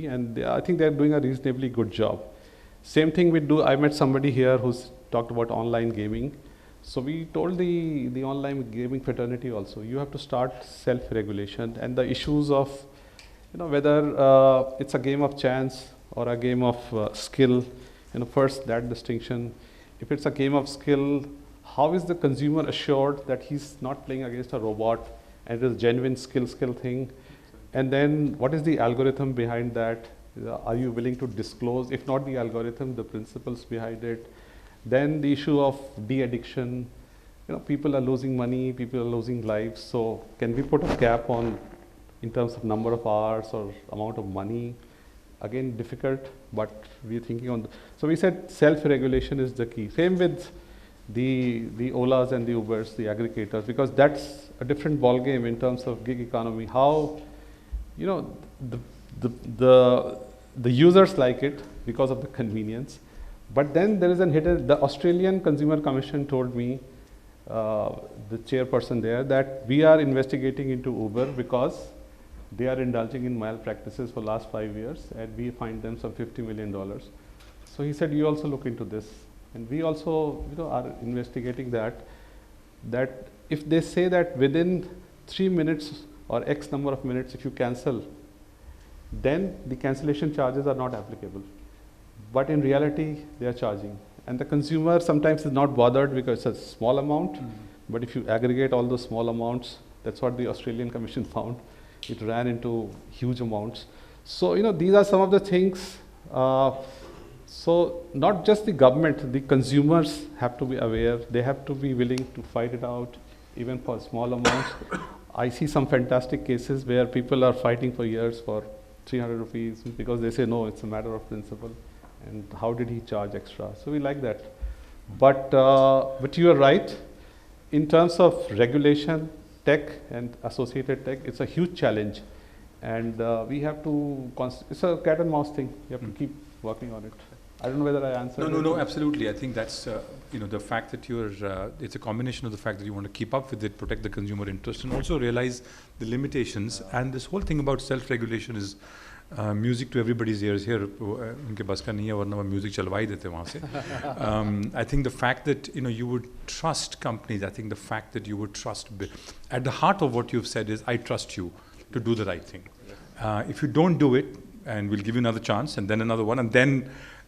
and I think they're doing a reasonably good job. Same thing we do. I met somebody here who's talked about online gaming. So we told the online gaming fraternity also, you have to start self-regulation and the issues of, whether it's a game of chance or a game of skill. First that distinction. If it's a game of skill, how is the consumer assured that he's not playing against a robot and it is genuine skill thing? And then what is the algorithm behind that? Are you willing to disclose, if not the algorithm, the principles behind it? Then the issue of de-addiction. People are losing money, people are losing lives. So can we put a cap on in terms of number of hours or amount of money? Again, difficult, but we're thinking on. So we said self-regulation is the key. Same with the Olas and the Ubers, the aggregators, because that's a different ball game in terms of gig economy. How, the users like it because of the convenience, but then there is a hidden. The Australian Consumer Commission told me, the chairperson there, that we are investigating into Uber because they are indulging in malpractices for last 5 years, and we fined them some $50 million. So he said, you also look into this, and we also, are investigating that if they say that within 3 minutes or X number of minutes, if you cancel, then the cancellation charges are not applicable. But in reality, they are charging. And the consumer sometimes is not bothered because it's a small amount, but if you aggregate all those small amounts, that's what the Australian Commission found. It ran into huge amounts. So, these are some of the things. So not just the government, the consumers have to be aware. They have to be willing to fight it out, even for small amounts. I see some fantastic cases where people are fighting for years for 300 rupees because they say, no, it's a matter of principle. And how did he charge extra? So we like that. But you are right. In terms of regulation, tech and associated tech, it's a huge challenge. And we have to, it's a cat and mouse thing. You have to keep working on it. I don't know whether I answered. No, absolutely. I think that's, the fact that it's a combination of the fact that you want to keep up with it, protect the consumer interest, and also realize the limitations. And this whole thing about self-regulation is music to everybody's ears here. उनके बस का नहीं है, वरना वो music चलवा ही देते वहाँ से. I think the fact that you would trust companies, I think the fact that you would trust, at the heart of what you've said is, I trust you to do the right thing. If you don't do it, and we'll give you another chance, and then another one, and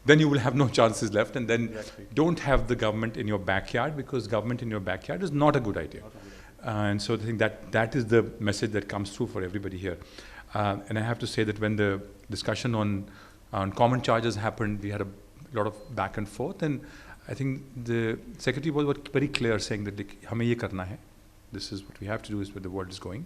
then you will have no chances left, and then don't have the government in your backyard, because government in your backyard is not a good idea. And so I think that is the message that comes through for everybody here. And I have to say that when the discussion on common charges happened, we had a lot of back and forth, and I think the secretary was very clear, saying that हमें ये करना है. This is what we have to do, is where the world is going.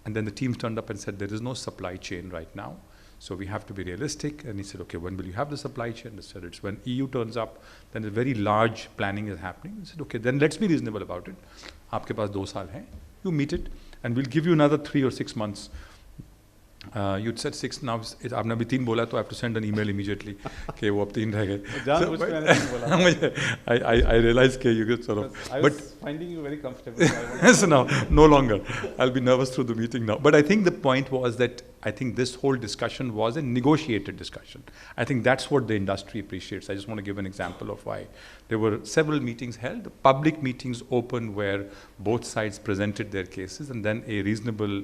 And then the team turned up and said, there is no supply chain right now, so we have to be realistic. And he said, okay, when will you have the supply chain? I said, it's when EU turns up, then a very large planning is happening. He said, okay, then let's be reasonable about it. आपके पास 2 साल हैं, you meet it, and we'll give you another 3 or 6 months. You'd said 6, now आपने अभी 3 बोला, तो I have to send an email immediately कि वो अब 3 रह गए. I realized कि you get sort of. I was finding you very comfortable. So now, no longer. I'll be nervous through the meeting now. But I think the point was that I think this whole discussion was a negotiated discussion. I think that's what the industry appreciates. I just want to give an example of why. There were several meetings held, public meetings open, where both sides presented their cases, and then a reasonable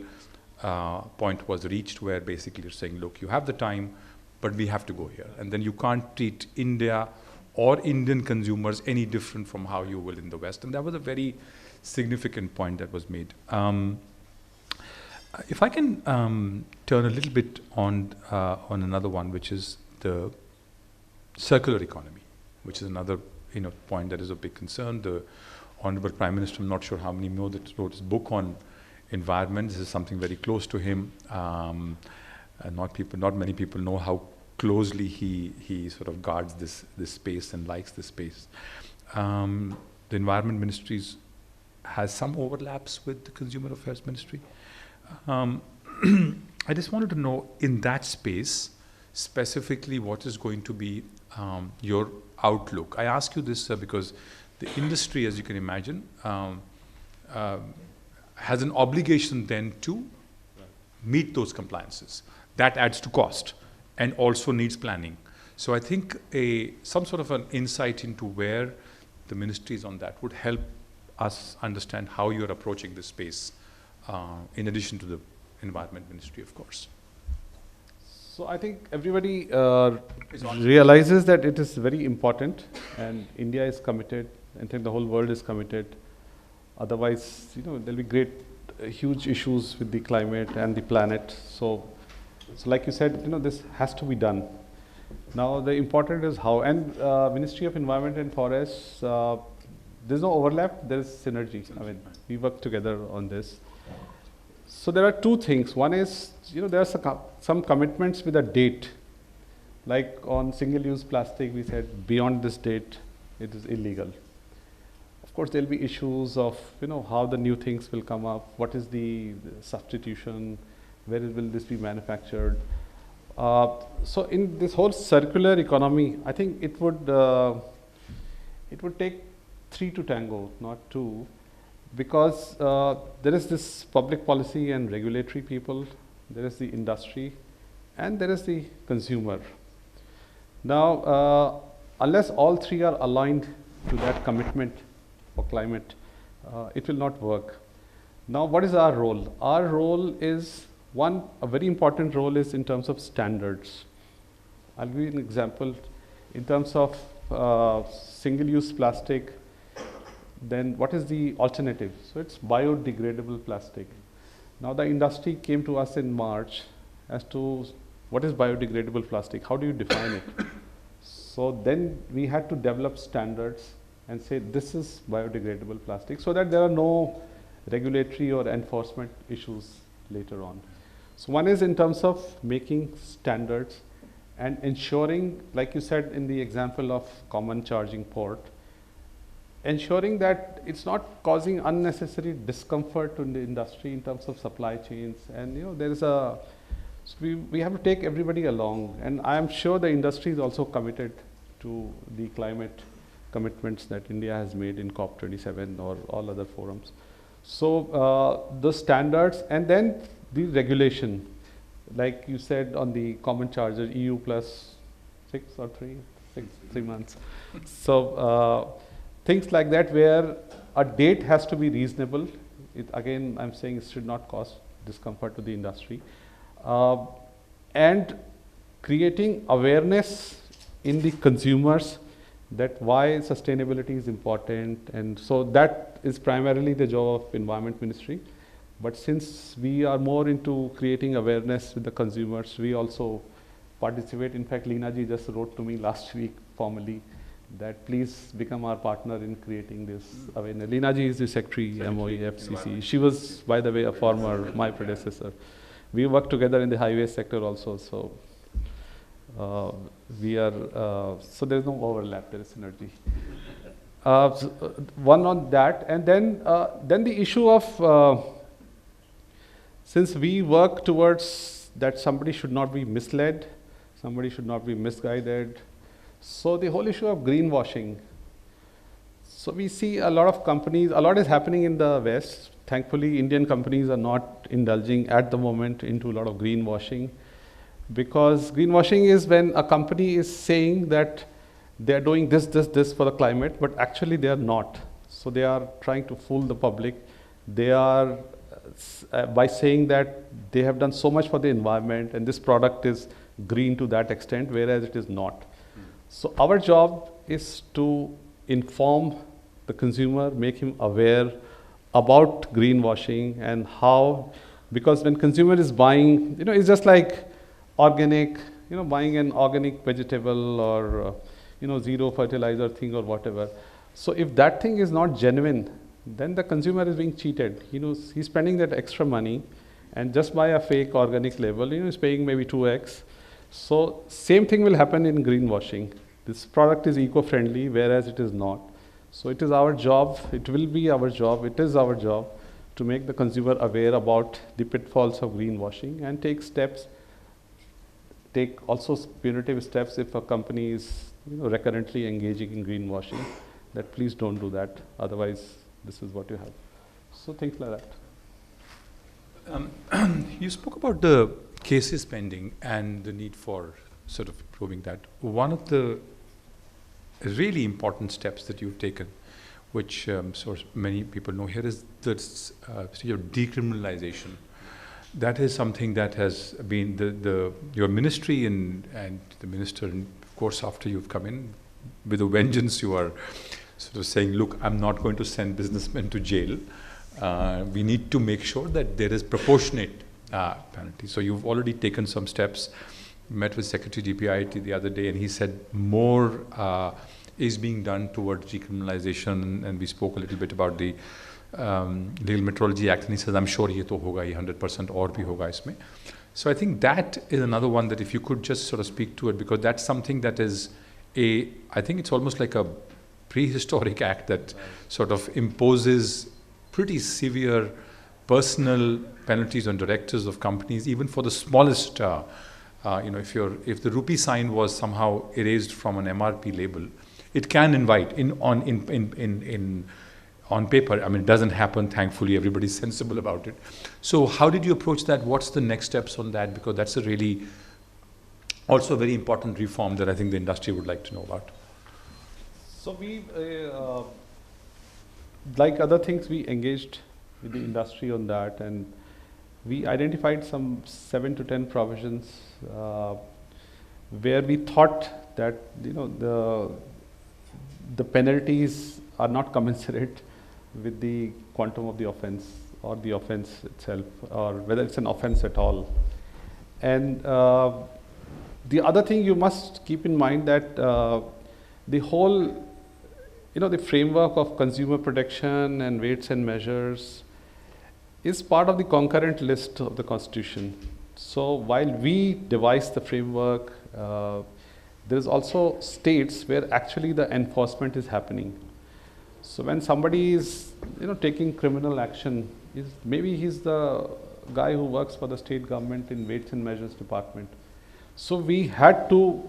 point was reached where basically you're saying, look, you have the time, but we have to go here. And then you can't treat India or Indian consumers any different from how you will in the West. And that was a very significant point that was made. If I can turn a little bit on another one, which is the circular economy, which is another point that is a big concern. The Honorable Prime Minister, I'm not sure how many know that wrote his book on environment. This is something very close to him. And not many people know how closely he sort of guards this space and likes this space. The Environment Ministry has some overlaps with the Consumer Affairs Ministry. I just wanted to know, in that space, specifically, what is going to be your outlook? I ask you this because the industry, as you can imagine, has an obligation then to meet those compliances. That adds to cost and also needs planning. So I think some sort of an insight into where the ministry is on that would help us understand how you're approaching this space, in addition to the Environment Ministry, of course. So I think everybody realizes that it is very important, and India is committed. I think the whole world is committed. Otherwise, there'll be huge issues with the climate and the planet. So like you said, this has to be done. Now the important is how. And Ministry of Environment and Forests, there's no overlap. There is synergy. I mean, we work together on this. So there are two things. One is, there are some commitments with a date. Like on single-use plastic, we said beyond this date, it is illegal. Of course, there'll be issues of, how the new things will come up. What is the substitution? Where will this be manufactured? So in this whole circular economy, I think it would take 3 to tango, not 2. Because there is this public policy and regulatory people, there is the industry, and there is the consumer. Now, unless all 3 are aligned to that commitment for climate, it will not work. Now, what is our role? Our role is, a very important role is in terms of standards. I'll give you an example. In terms of single-use plastic, then what is the alternative? So it's biodegradable plastic. Now the industry came to us in March as to what is biodegradable plastic, how do you define it? So then we had to develop standards and say this is biodegradable plastic, so that there are no regulatory or enforcement issues later on. So one is in terms of making standards and ensuring, like you said in the example of common charging port, ensuring that it's not causing unnecessary discomfort to the industry in terms of supply chains. And there is so we have to take everybody along, and I am sure the industry is also committed to the climate commitments that India has made in COP27 or all other forums. So the standards, and then the regulation, like you said on the common charger, EU plus 6 or 3 months. So things like that, where a date has to be reasonable. Again, I'm saying it should not cause discomfort to the industry. And creating awareness in the consumers that why sustainability is important. And so that is primarily the job of Environment Ministry. But since we are more into creating awareness with the consumers, we also participate. In fact, Leena ji just wrote to me last week formally that please become our partner in creating this awareness. Leena ji is the Secretary, MOE, FCC. She was, by the way, a former, my predecessor. We work together in the highway sector also, so we are, so there is no overlap, there is synergy. One on that, and then the issue of, since we work towards that somebody should not be misled, somebody should not be misguided. So the whole issue of greenwashing. So we see a lot of companies, a lot is happening in the West. Thankfully, Indian companies are not indulging at the moment into a lot of greenwashing, because greenwashing is when a company is saying that they're doing this for the climate, but actually they are not. So they are trying to fool the public. They are, by saying that they have done so much for the environment and this product is green to that extent, whereas it is not. So our job is to inform the consumer, make him aware about greenwashing and how, because when consumer is buying, it's just like organic, buying an organic vegetable or, zero fertilizer thing or whatever. So if that thing is not genuine, then the consumer is being cheated. He's spending that extra money and just buy a fake organic label, he's paying maybe 2x. So same thing will happen in greenwashing. This product is eco-friendly, whereas it is not. So it is our job, it will be our job, it is our job to make the consumer aware about the pitfalls of greenwashing and take steps, take also punitive steps if a company is recurrently engaging in greenwashing, that please don't do that, otherwise this is what you have. So things like that. You spoke about the cases pending and the need for sort of improving that. One of the really important steps that you've taken, which many people know here, is the stage of decriminalization. That is something that has been your ministry and the minister, and of course after you've come in with a vengeance, you are sort of saying, look, I'm not going to send businessmen to jail. We need to make sure that there is proportionate penalty. So you've already taken some steps. Met with Secretary DPIT the other day, and he said more is being done towards decriminalization, and we spoke a little bit about the Legal Metrology Act, and he says, I'm sure ye to hoga, ye 100% aur bhi hoga isme. So I think that is another one that if you could just sort of speak to it, because that's something that is I think it's almost like a prehistoric act that sort of imposes pretty severe personal penalties on directors of companies, even for the smallest, if the rupee sign was somehow erased from an MRP label, it can invite on paper. I mean, it doesn't happen, thankfully, everybody's sensible about it. So how did you approach that? What's the next steps on that? Because that's a really, also a very important reform that I think the industry would like to know about. So we, like other things, we engaged with the industry on that, and we identified some 7 to 10 provisions where we thought that the penalties are not commensurate with the quantum of the offense or the offense itself, or whether it's an offense at all. And the other thing you must keep in mind that the whole, the framework of consumer protection and weights and measures is part of the concurrent list of the Constitution. So while we devise the framework, there is also states where actually the enforcement is happening. So when somebody is, taking criminal action, maybe he's the guy who works for the state government in weights and measures department. So we had to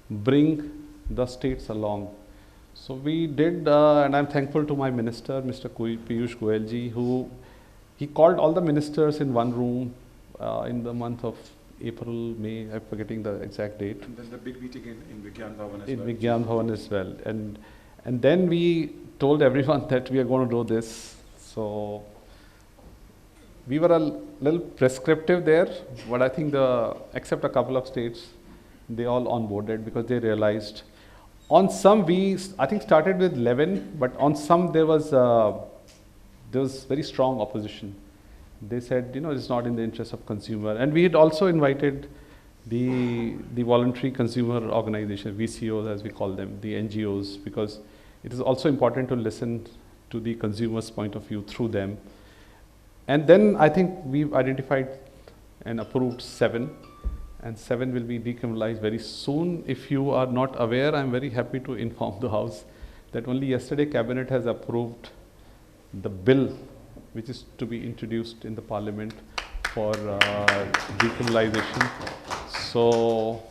bring the states along. So we did, and I'm thankful to my minister, Mr. Piyush Goyal ji, he called all the ministers in one room in the month of April, May, I'm forgetting the exact date. And then the big meeting in Vigyan Bhavan as well. In Vigyan Bhavan as well. And then we told everyone that we are going to do this. So we were a little prescriptive there, but I think except a couple of states, they all onboarded because they realized. On some I think started with 11, but on some there was very strong opposition. They said, it's not in the interest of consumer. And we had also invited the voluntary consumer organization, VCOs as we call them, the NGOs, because it is also important to listen to the consumer's point of view through them. And then I think we've identified and approved 7, and 7 will be decriminalized very soon. If you are not aware, I'm very happy to inform the House that only yesterday Cabinet has approved the bill which is to be introduced in the Parliament for decriminalization. So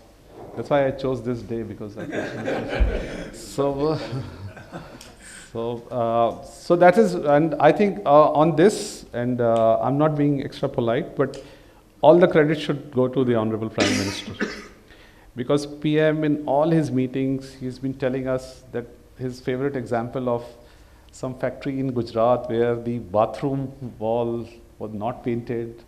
that's why I chose this day, because so that is, and I think on this, and I'm not being extra polite, but all the credit should go to the Honorable Prime Minister, because PM in all his meetings, he's been telling us that his favorite example of some factory in Gujarat where the bathroom wall was not painted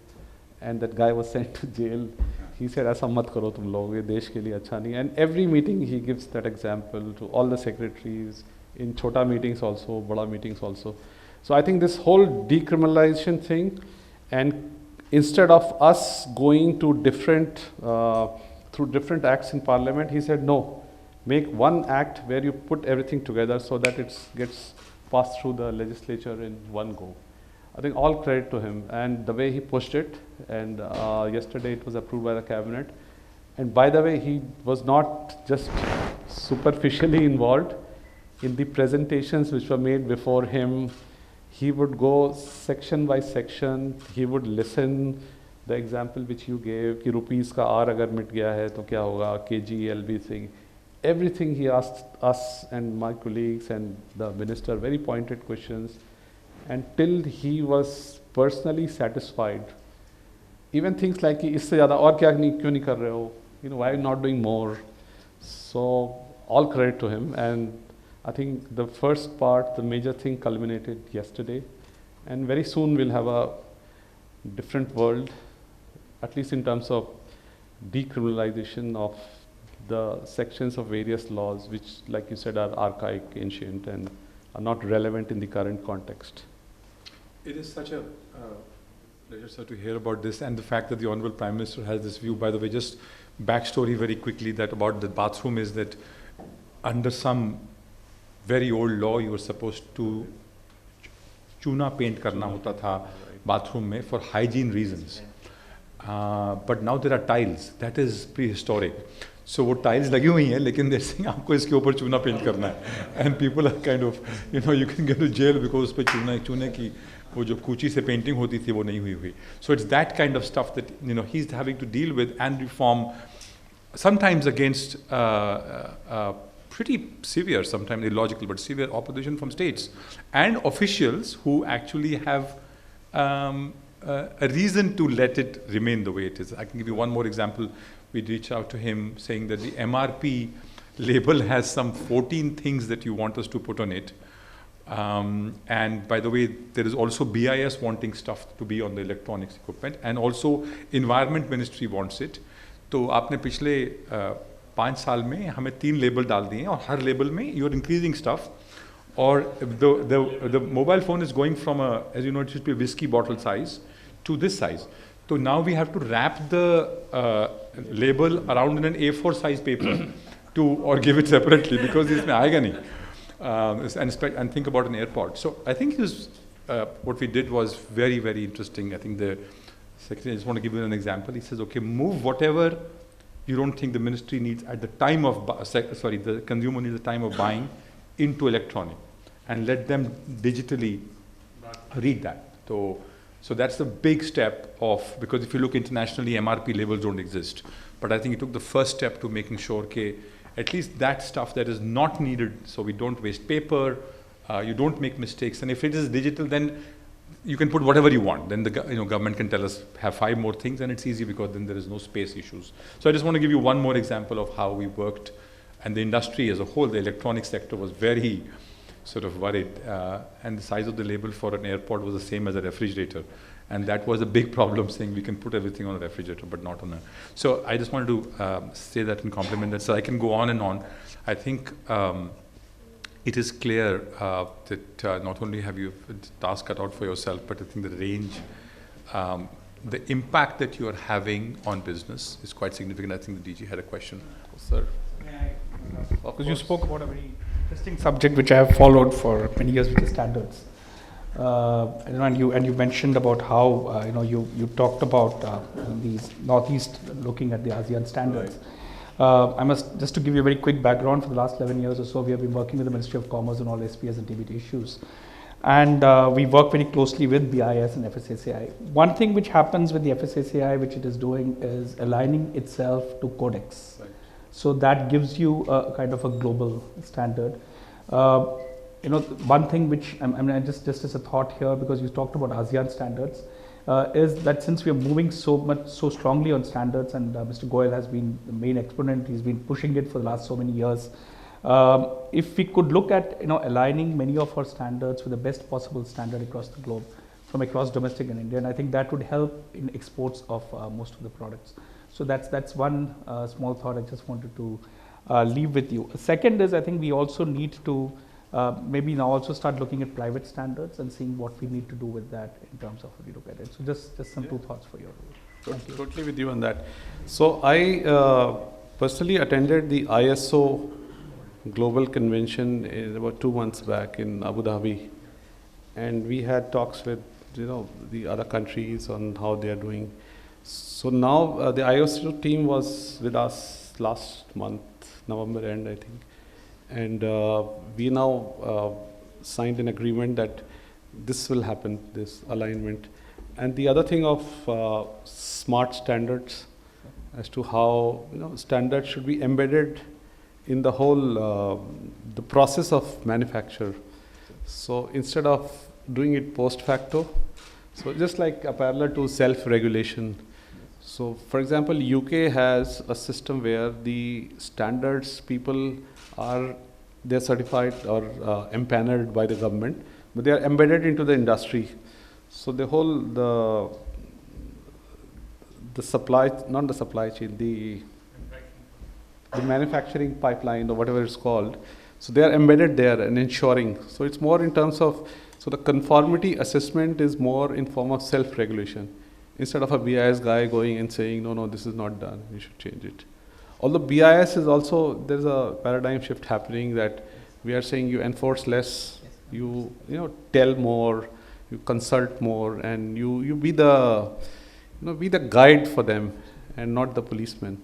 and that guy was sent to jail. He said, "Aisa mat karo tum log, ye desh ke liye acha nahi." And every meeting he gives that example to all the secretaries, in chota meetings also, bada meetings also. So I think this whole decriminalization thing, and instead of us going to through different acts in Parliament, he said, no, make one act where you put everything together so that it gets passed through the legislature in one go. I think all credit to him, and the way he pushed it, and yesterday it was approved by the Cabinet. And by the way, he was not just superficially involved in the presentations which were made before him. He would go section by section, he would listen. The example which you gave, कि rupees का R अगर मिट गया है तो क्या होगा, KG, LB thing. Everything he asked us and my colleagues and the minister very pointed questions, until he was personally satisfied. Even things like कि इससे ज़्यादा और क्या नहीं क्यों नहीं कर रहे हो, why not doing more? So all credit to him. And I think the first part, the major thing culminated yesterday. And very soon we'll have a different world, at least in terms of decriminalization of the sections of various laws which, like you said, are archaic, ancient, and are not relevant in the current context. It is such a pleasure, sir, to hear about this, and the fact that the Honorable Prime Minister has this view. By the way, just backstory very quickly that about the bathroom is that under some very old law, you were supposed to चूना paint करना होता था bathroom में for hygiene reasons. But now there are tiles. That is prehistoric. So वो tiles लगी हुई हैं, लेकिन they're saying आपको इसके ऊपर चूना paint करना है. And people are kind of, you can get to jail because उस पे चूने की वो जो कूची से painting होती थी वो नहीं हुई. So it's that kind of stuff that he's having to deal with and reform, sometimes against pretty severe, sometimes illogical, but severe opposition from states and officials who actually have a reason to let it remain the way it is. I can give you one more example. We'd reach out to him saying that the MRP label has some 14 things that you want us to put on it. And by the way, there is also BIS wanting stuff to be on the electronics equipment, and also Environment Ministry wants it. तो आपने पिछले 5 साल में हमें 3 label डाल दिए हैं और हर लेबल में you're increasing stuff. Or the mobile phone is going from as you know, it should be a whiskey bottle size to this size. So now we have to wrap the label around in an A4 size paper or give it separately because इसमें आएगा नहीं. And think about an airport. So I think what we did was very, very interesting. I think the Secretary, I just want to give you an example. He says, okay, move whatever you don't think the ministry needs at the time of, the consumer needs at the time of buying into electronic, and let them digitally read that. So that's the big step because if you look internationally, MRP labels don't exist. But I think it took the first step to making sure that at least that stuff that is not needed, so we don't waste paper, you don't make mistakes. And if it is digital, then you can put whatever you want. Then the government can tell us, have 5 more things, and it's easy because then there is no space issues. So I just want to give you one more example of how we worked. And the industry as a whole, the electronics sector was very sort of worried. And the size of the label for an airport was the same as a refrigerator. And that was a big problem, saying we can put everything on a refrigerator, but not on a... So I just wanted to say that and compliment that. So I can go on and on. I think it is clear that not only have you a task cut out for yourself, but I think the range, the impact that you are having on business is quite significant. I think the DG had a question. Sir. Because you spoke about a very interesting subject which I have followed for many years, which is standards. And you mentioned about how you talked about these Northeast looking at the ASEAN standards. I must just to give you a very quick background. For the last 11 years or so, we have been working with the Ministry of Commerce on all SPS and TBT issues, and we work very closely with BIS and FSSAI. One thing which happens with the FSSAI, which it is doing, is aligning itself to Codex. Right. So that gives you a kind of a global standard. One thing which just as a thought here, because you talked about ASEAN standards, is that since we are moving so strongly on standards, and Mr. Goyal has been the main exponent, he's been pushing it for the last so many years. If we could look at aligning many of our standards with the best possible standard across the globe, from across domestic and Indian, I think that would help in exports of most of the products. So that's one small thought I just wanted to leave with you. Second is, I think we also need to maybe now also start looking at private standards and seeing what we need to do with that in terms of how we look at it. So just some 2 thoughts for you. Totally with you on that. So I personally attended the ISO Global Convention about 2 months back in Abu Dhabi, and we had talks with the other countries on how they are doing. So now the ISO team was with us last month, November end, I think. And we now signed an agreement that this will happen, this alignment. And the other thing of smart standards, as to how standards should be embedded in the whole the process of manufacture. So instead of doing it post facto, so just like a parallel to self-regulation. So, for example, UK has a system where the standards people they're certified or empaneled by the government, but they are embedded into the industry. So the supply, not the supply chain, the manufacturing pipeline or whatever it's called. So they are embedded there and ensuring. So it's more in terms of, so the conformity assessment is more in form of self-regulation. Instead of a BIS guy going and saying, no, this is not done, you should change it. Although BIS is also, there's a paradigm shift happening that we are saying you enforce less, you tell more, you consult more, and you be the guide for them and not the policeman.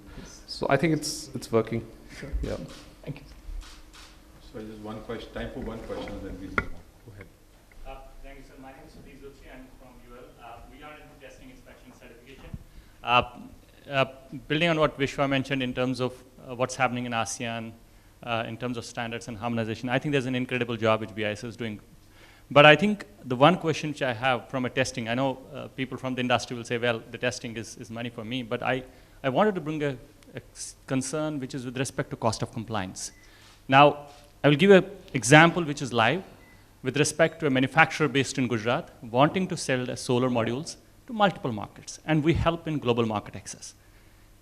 So I think it's working. Sure. Yeah. Thank you. So just one question, time for one question, then we'll move on. Go ahead. Thank you, sir. My name is Shri. I'm from UL. We are into testing, inspection, certification. Building on what Vishwa mentioned in terms of what's happening in ASEAN, in terms of standards and harmonization, I think there's an incredible job which BIS is doing. But I think the one question which I have from a testing, I know people from the industry will say, well, the testing is money for me, but I wanted to bring a concern which is with respect to cost of compliance. Now, I will give an example which is live with respect to a manufacturer based in Gujarat wanting to sell their solar modules to multiple markets, and we help in global market access.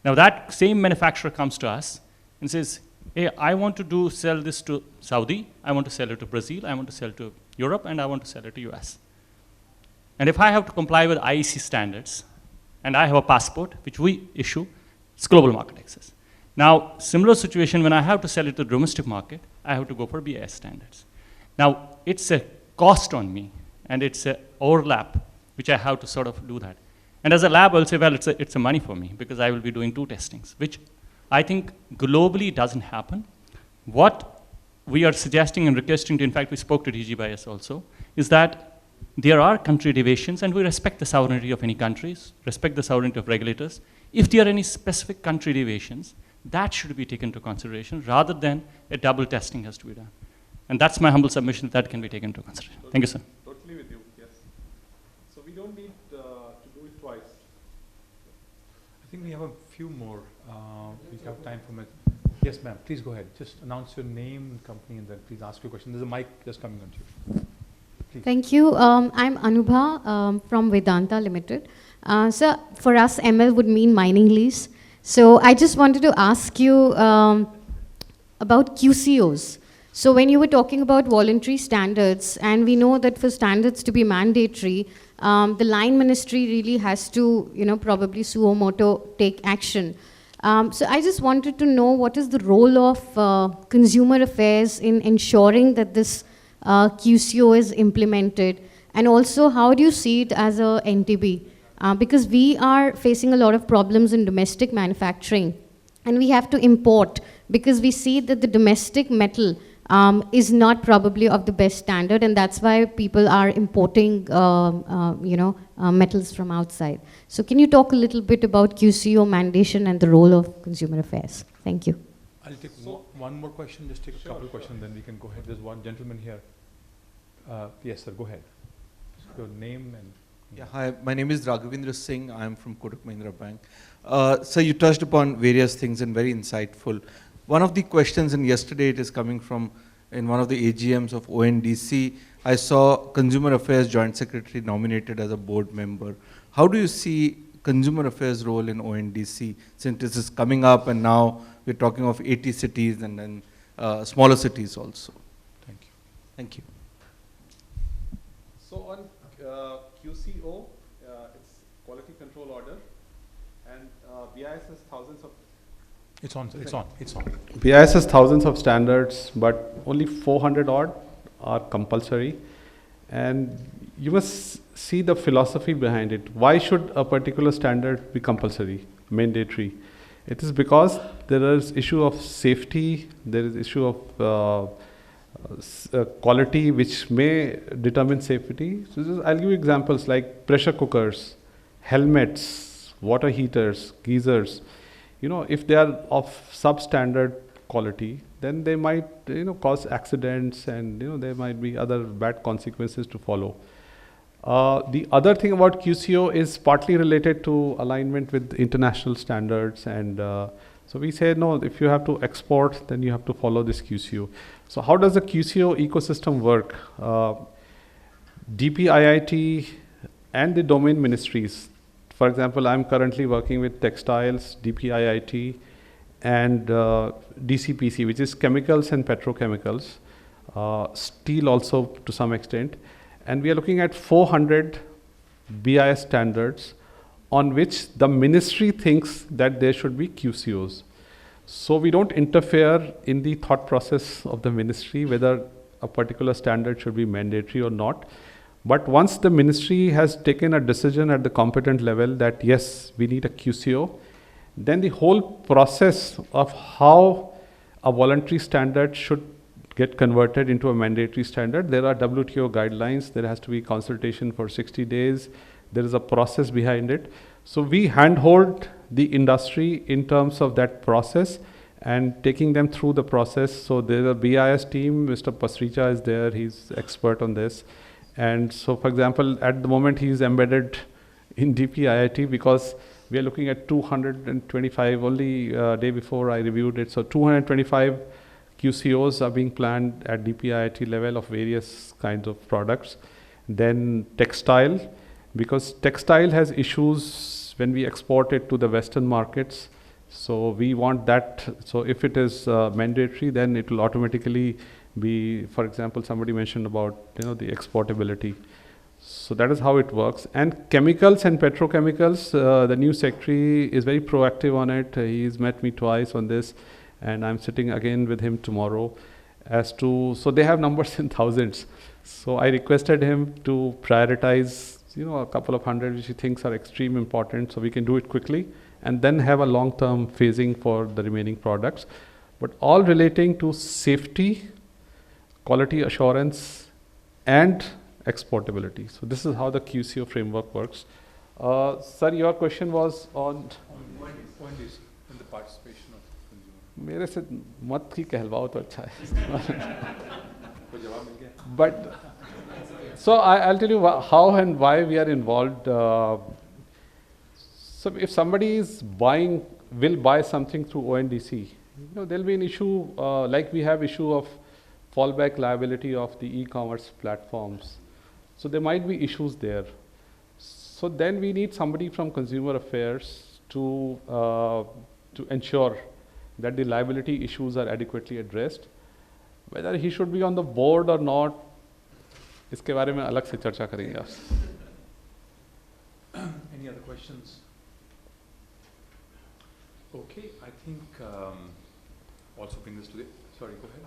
Now, that same manufacturer comes to us and says, hey, I want to sell this to Saudi, I want to sell it to Brazil, I want to sell it to Europe, and I want to sell it to US. And if I have to comply with IEC standards, and I have a passport, which we issue, it's global market access. Now, similar situation when I have to sell it to the domestic market, I have to go for BIS standards. Now, it's a cost on me, and it's an overlap, which I have to sort of do that. And as a lab, I'll say, well, it's a money for me, because I will be doing 2 testings, which I think globally doesn't happen. What we are suggesting and requesting to, in fact, we spoke to DG BIS also, is that there are country deviations, and we respect the sovereignty of any countries, respect the sovereignty of regulators. If there are any specific country deviations, that should be taken into consideration, rather than a double testing has to be done. And that's my humble submission, that can be taken into consideration. Thank you, sir. Totally with you, yes. So we don't need to do it twice. I think we have a few more. We have time for yes, ma'am. Please go ahead. Just announce your name and company, and then please ask your question. There's a mic just coming on to you. Please. Thank you. I'm Anubha from Vedanta Limited. So for us, ML would mean mining lease. So I just wanted to ask you about QCOs. So when you were talking about voluntary standards, and we know that for standards to be mandatory, the line ministry really has to, probably suo moto take action. So I just wanted to know what is the role of consumer affairs in ensuring that this QCO is implemented, and also how do you see it as a NTB? Because we are facing a lot of problems in domestic manufacturing, and we have to import because we see that the domestic metal is not probably of the best standard, and that's why people are importing, metals from outside. So can you talk a little bit about QCO mandation and the role of consumer affairs? Thank you. I'll take one more question, just take a couple questions, then we can go ahead. There's one gentleman here. Yes, sir, go ahead. Your name and... Yeah, hi, my name is Raghavendra Singh. I'm from Kotak Mahindra Bank. So you touched upon various things and very insightful. One of the questions, and yesterday it is coming from in one of the AGMs of ONDC, I saw Consumer Affairs Joint Secretary nominated as a board member. How do you see Consumer Affairs role in ONDC, since this is coming up and now we're talking of 80 cities and then smaller cities also? Thank you. Thank you. So on QCO, it's Quality Control Order, and BIS has thousands of... It's on. BIS has thousands of standards, but only 400 odd are compulsory. And you must see the philosophy behind it. Why should a particular standard be compulsory, mandatory? It is because there is issue of safety, there is issue of quality which may determine safety. So I'll give you examples like pressure cookers, helmets, water heaters, geysers. If they are of substandard quality, then they might cause accidents, and there might be other bad consequences to follow. The other thing about QCO is partly related to alignment with international standards, and so we say, no, if you have to export, then you have to follow this QCO. So how does the QCO ecosystem work? DPIIT and the domain ministries. For example, I'm currently working with textiles, DPIIT, and DCPC, which is chemicals and petrochemicals, steel also to some extent. And we are looking at 400 BIS standards on which the ministry thinks that there should be QCOs. So we don't interfere in the thought process of the ministry whether a particular standard should be mandatory or not. But once the ministry has taken a decision at the competent level that yes, we need a QCO, then the whole process of how a voluntary standard should get converted into a mandatory standard. There are WTO guidelines, there has to be consultation for 60 days, there is a process behind it. So we handhold the industry in terms of that process and taking them through the process. So there's a BIS team, Mr. Pasricha is there, he's expert on this. And so for example, at the moment he's embedded in DPIIT because we are looking at 225, only day before I reviewed it. So 225 QCOs are being planned at DPIIT level of various kinds of products. Then textile, because textile has issues when we export it to the Western markets. So we want that. So if it is mandatory, then it will automatically be, for example, somebody mentioned about the exportability. So that is how it works. And chemicals and petrochemicals, the new secretary is very proactive on it. He's met me twice on this. And I'm sitting again with him tomorrow as to, so they have numbers in thousands. So I requested him to prioritize, a couple of hundred which he thinks are extremely important so we can do it quickly and then have a long-term phasing for the remaining products. But all relating to safety, quality assurance, and exportability. So this is how the QCO framework works. Sir, your question was on... Point is in the participation of consumer. मेरे से मत ही कहलवाओ तो अच्छा है. But so I'll tell you how and why we are involved. So if somebody is will buy something through ONDC, there'll be an issue like we have issue of fallback liability of the e-commerce platforms. So there might be issues there. So then we need somebody from consumer affairs to ensure that the liability issues are adequately addressed. Whether he should be on the board or not, इसके बारे में अलग से चर्चा करेंगे आपसे. Any other questions? Okay, I think also bring this to the, sorry, go ahead.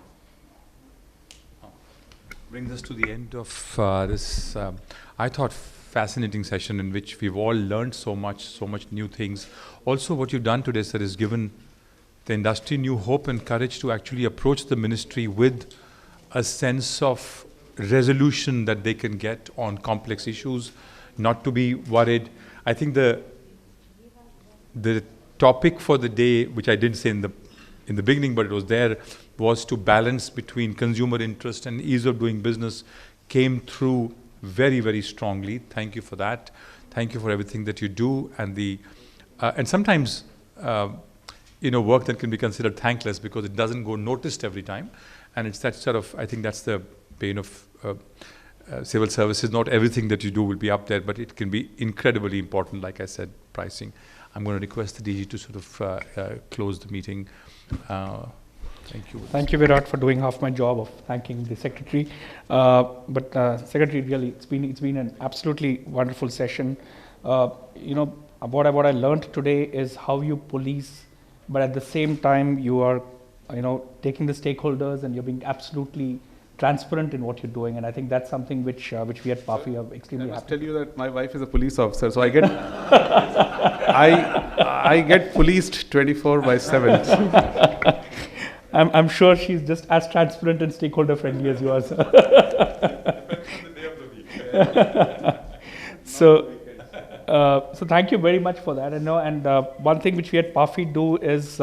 Brings us to the end of this, I thought, fascinating session in which we've all learned so much new things. Also, what you've done today, sir, is given the industry new hope and courage to actually approach the ministry with a sense of resolution that they can get on complex issues, not to be worried. I think the topic for the day, which I didn't say in the beginning, but it was there, was to balance between consumer interest and ease of doing business, came through very, very strongly. Thank you for that. Thank you for everything that you do, and sometimes work that can be considered thankless because it doesn't go noticed every time, and it's that sort of, I think that's the pain of civil services. Not everything that you do will be up there, but it can be incredibly important. Like I said, pricing. I'm going to request the DG to sort of close the meeting. Thank you. Thank you, Virat, for doing half my job of thanking the secretary. But secretary, really, it's been an absolutely wonderful session. What I learned today is how you police, but at the same time you are, taking the stakeholders and you're being absolutely transparent in what you're doing, and I think that's something which we at PAFI are extremely happy. I must tell you that my wife is a police officer, so I get I get policed 24/7. I'm sure she's just as transparent and stakeholder friendly as you are, sir. So thank you very much for that. And one thing which we at PAFI do is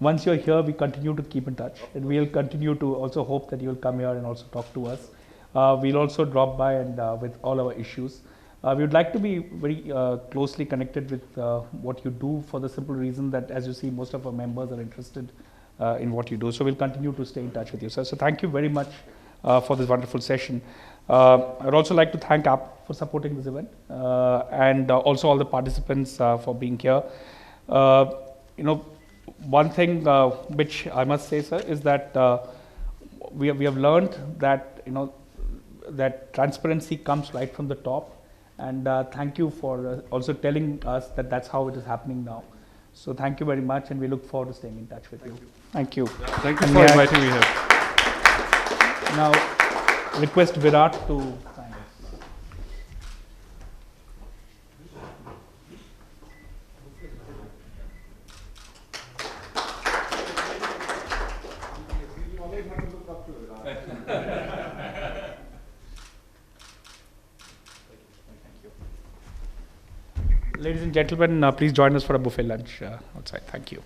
once you're here, we continue to keep in touch, and we'll continue to also hope that you'll come here and also talk to us. We'll also drop by and with all our issues. We would like to be very closely connected with what you do, for the simple reason that, as you see, most of our members are interested in what you do. So we'll continue to stay in touch with you, sir. So thank you very much for this wonderful session. I'd also like to thank APP for supporting this event, and also all the participants for being here. One thing which I must say, sir, is that we have learned that that transparency comes right from the top, and thank you for also telling us that that's how it is happening now. So thank you very much, and we look forward to staying in touch with you. Thank you. Thank you for inviting me here. Now, request Virat to sign us. Ladies and gentlemen, please join us for a buffet lunch outside. Thank you.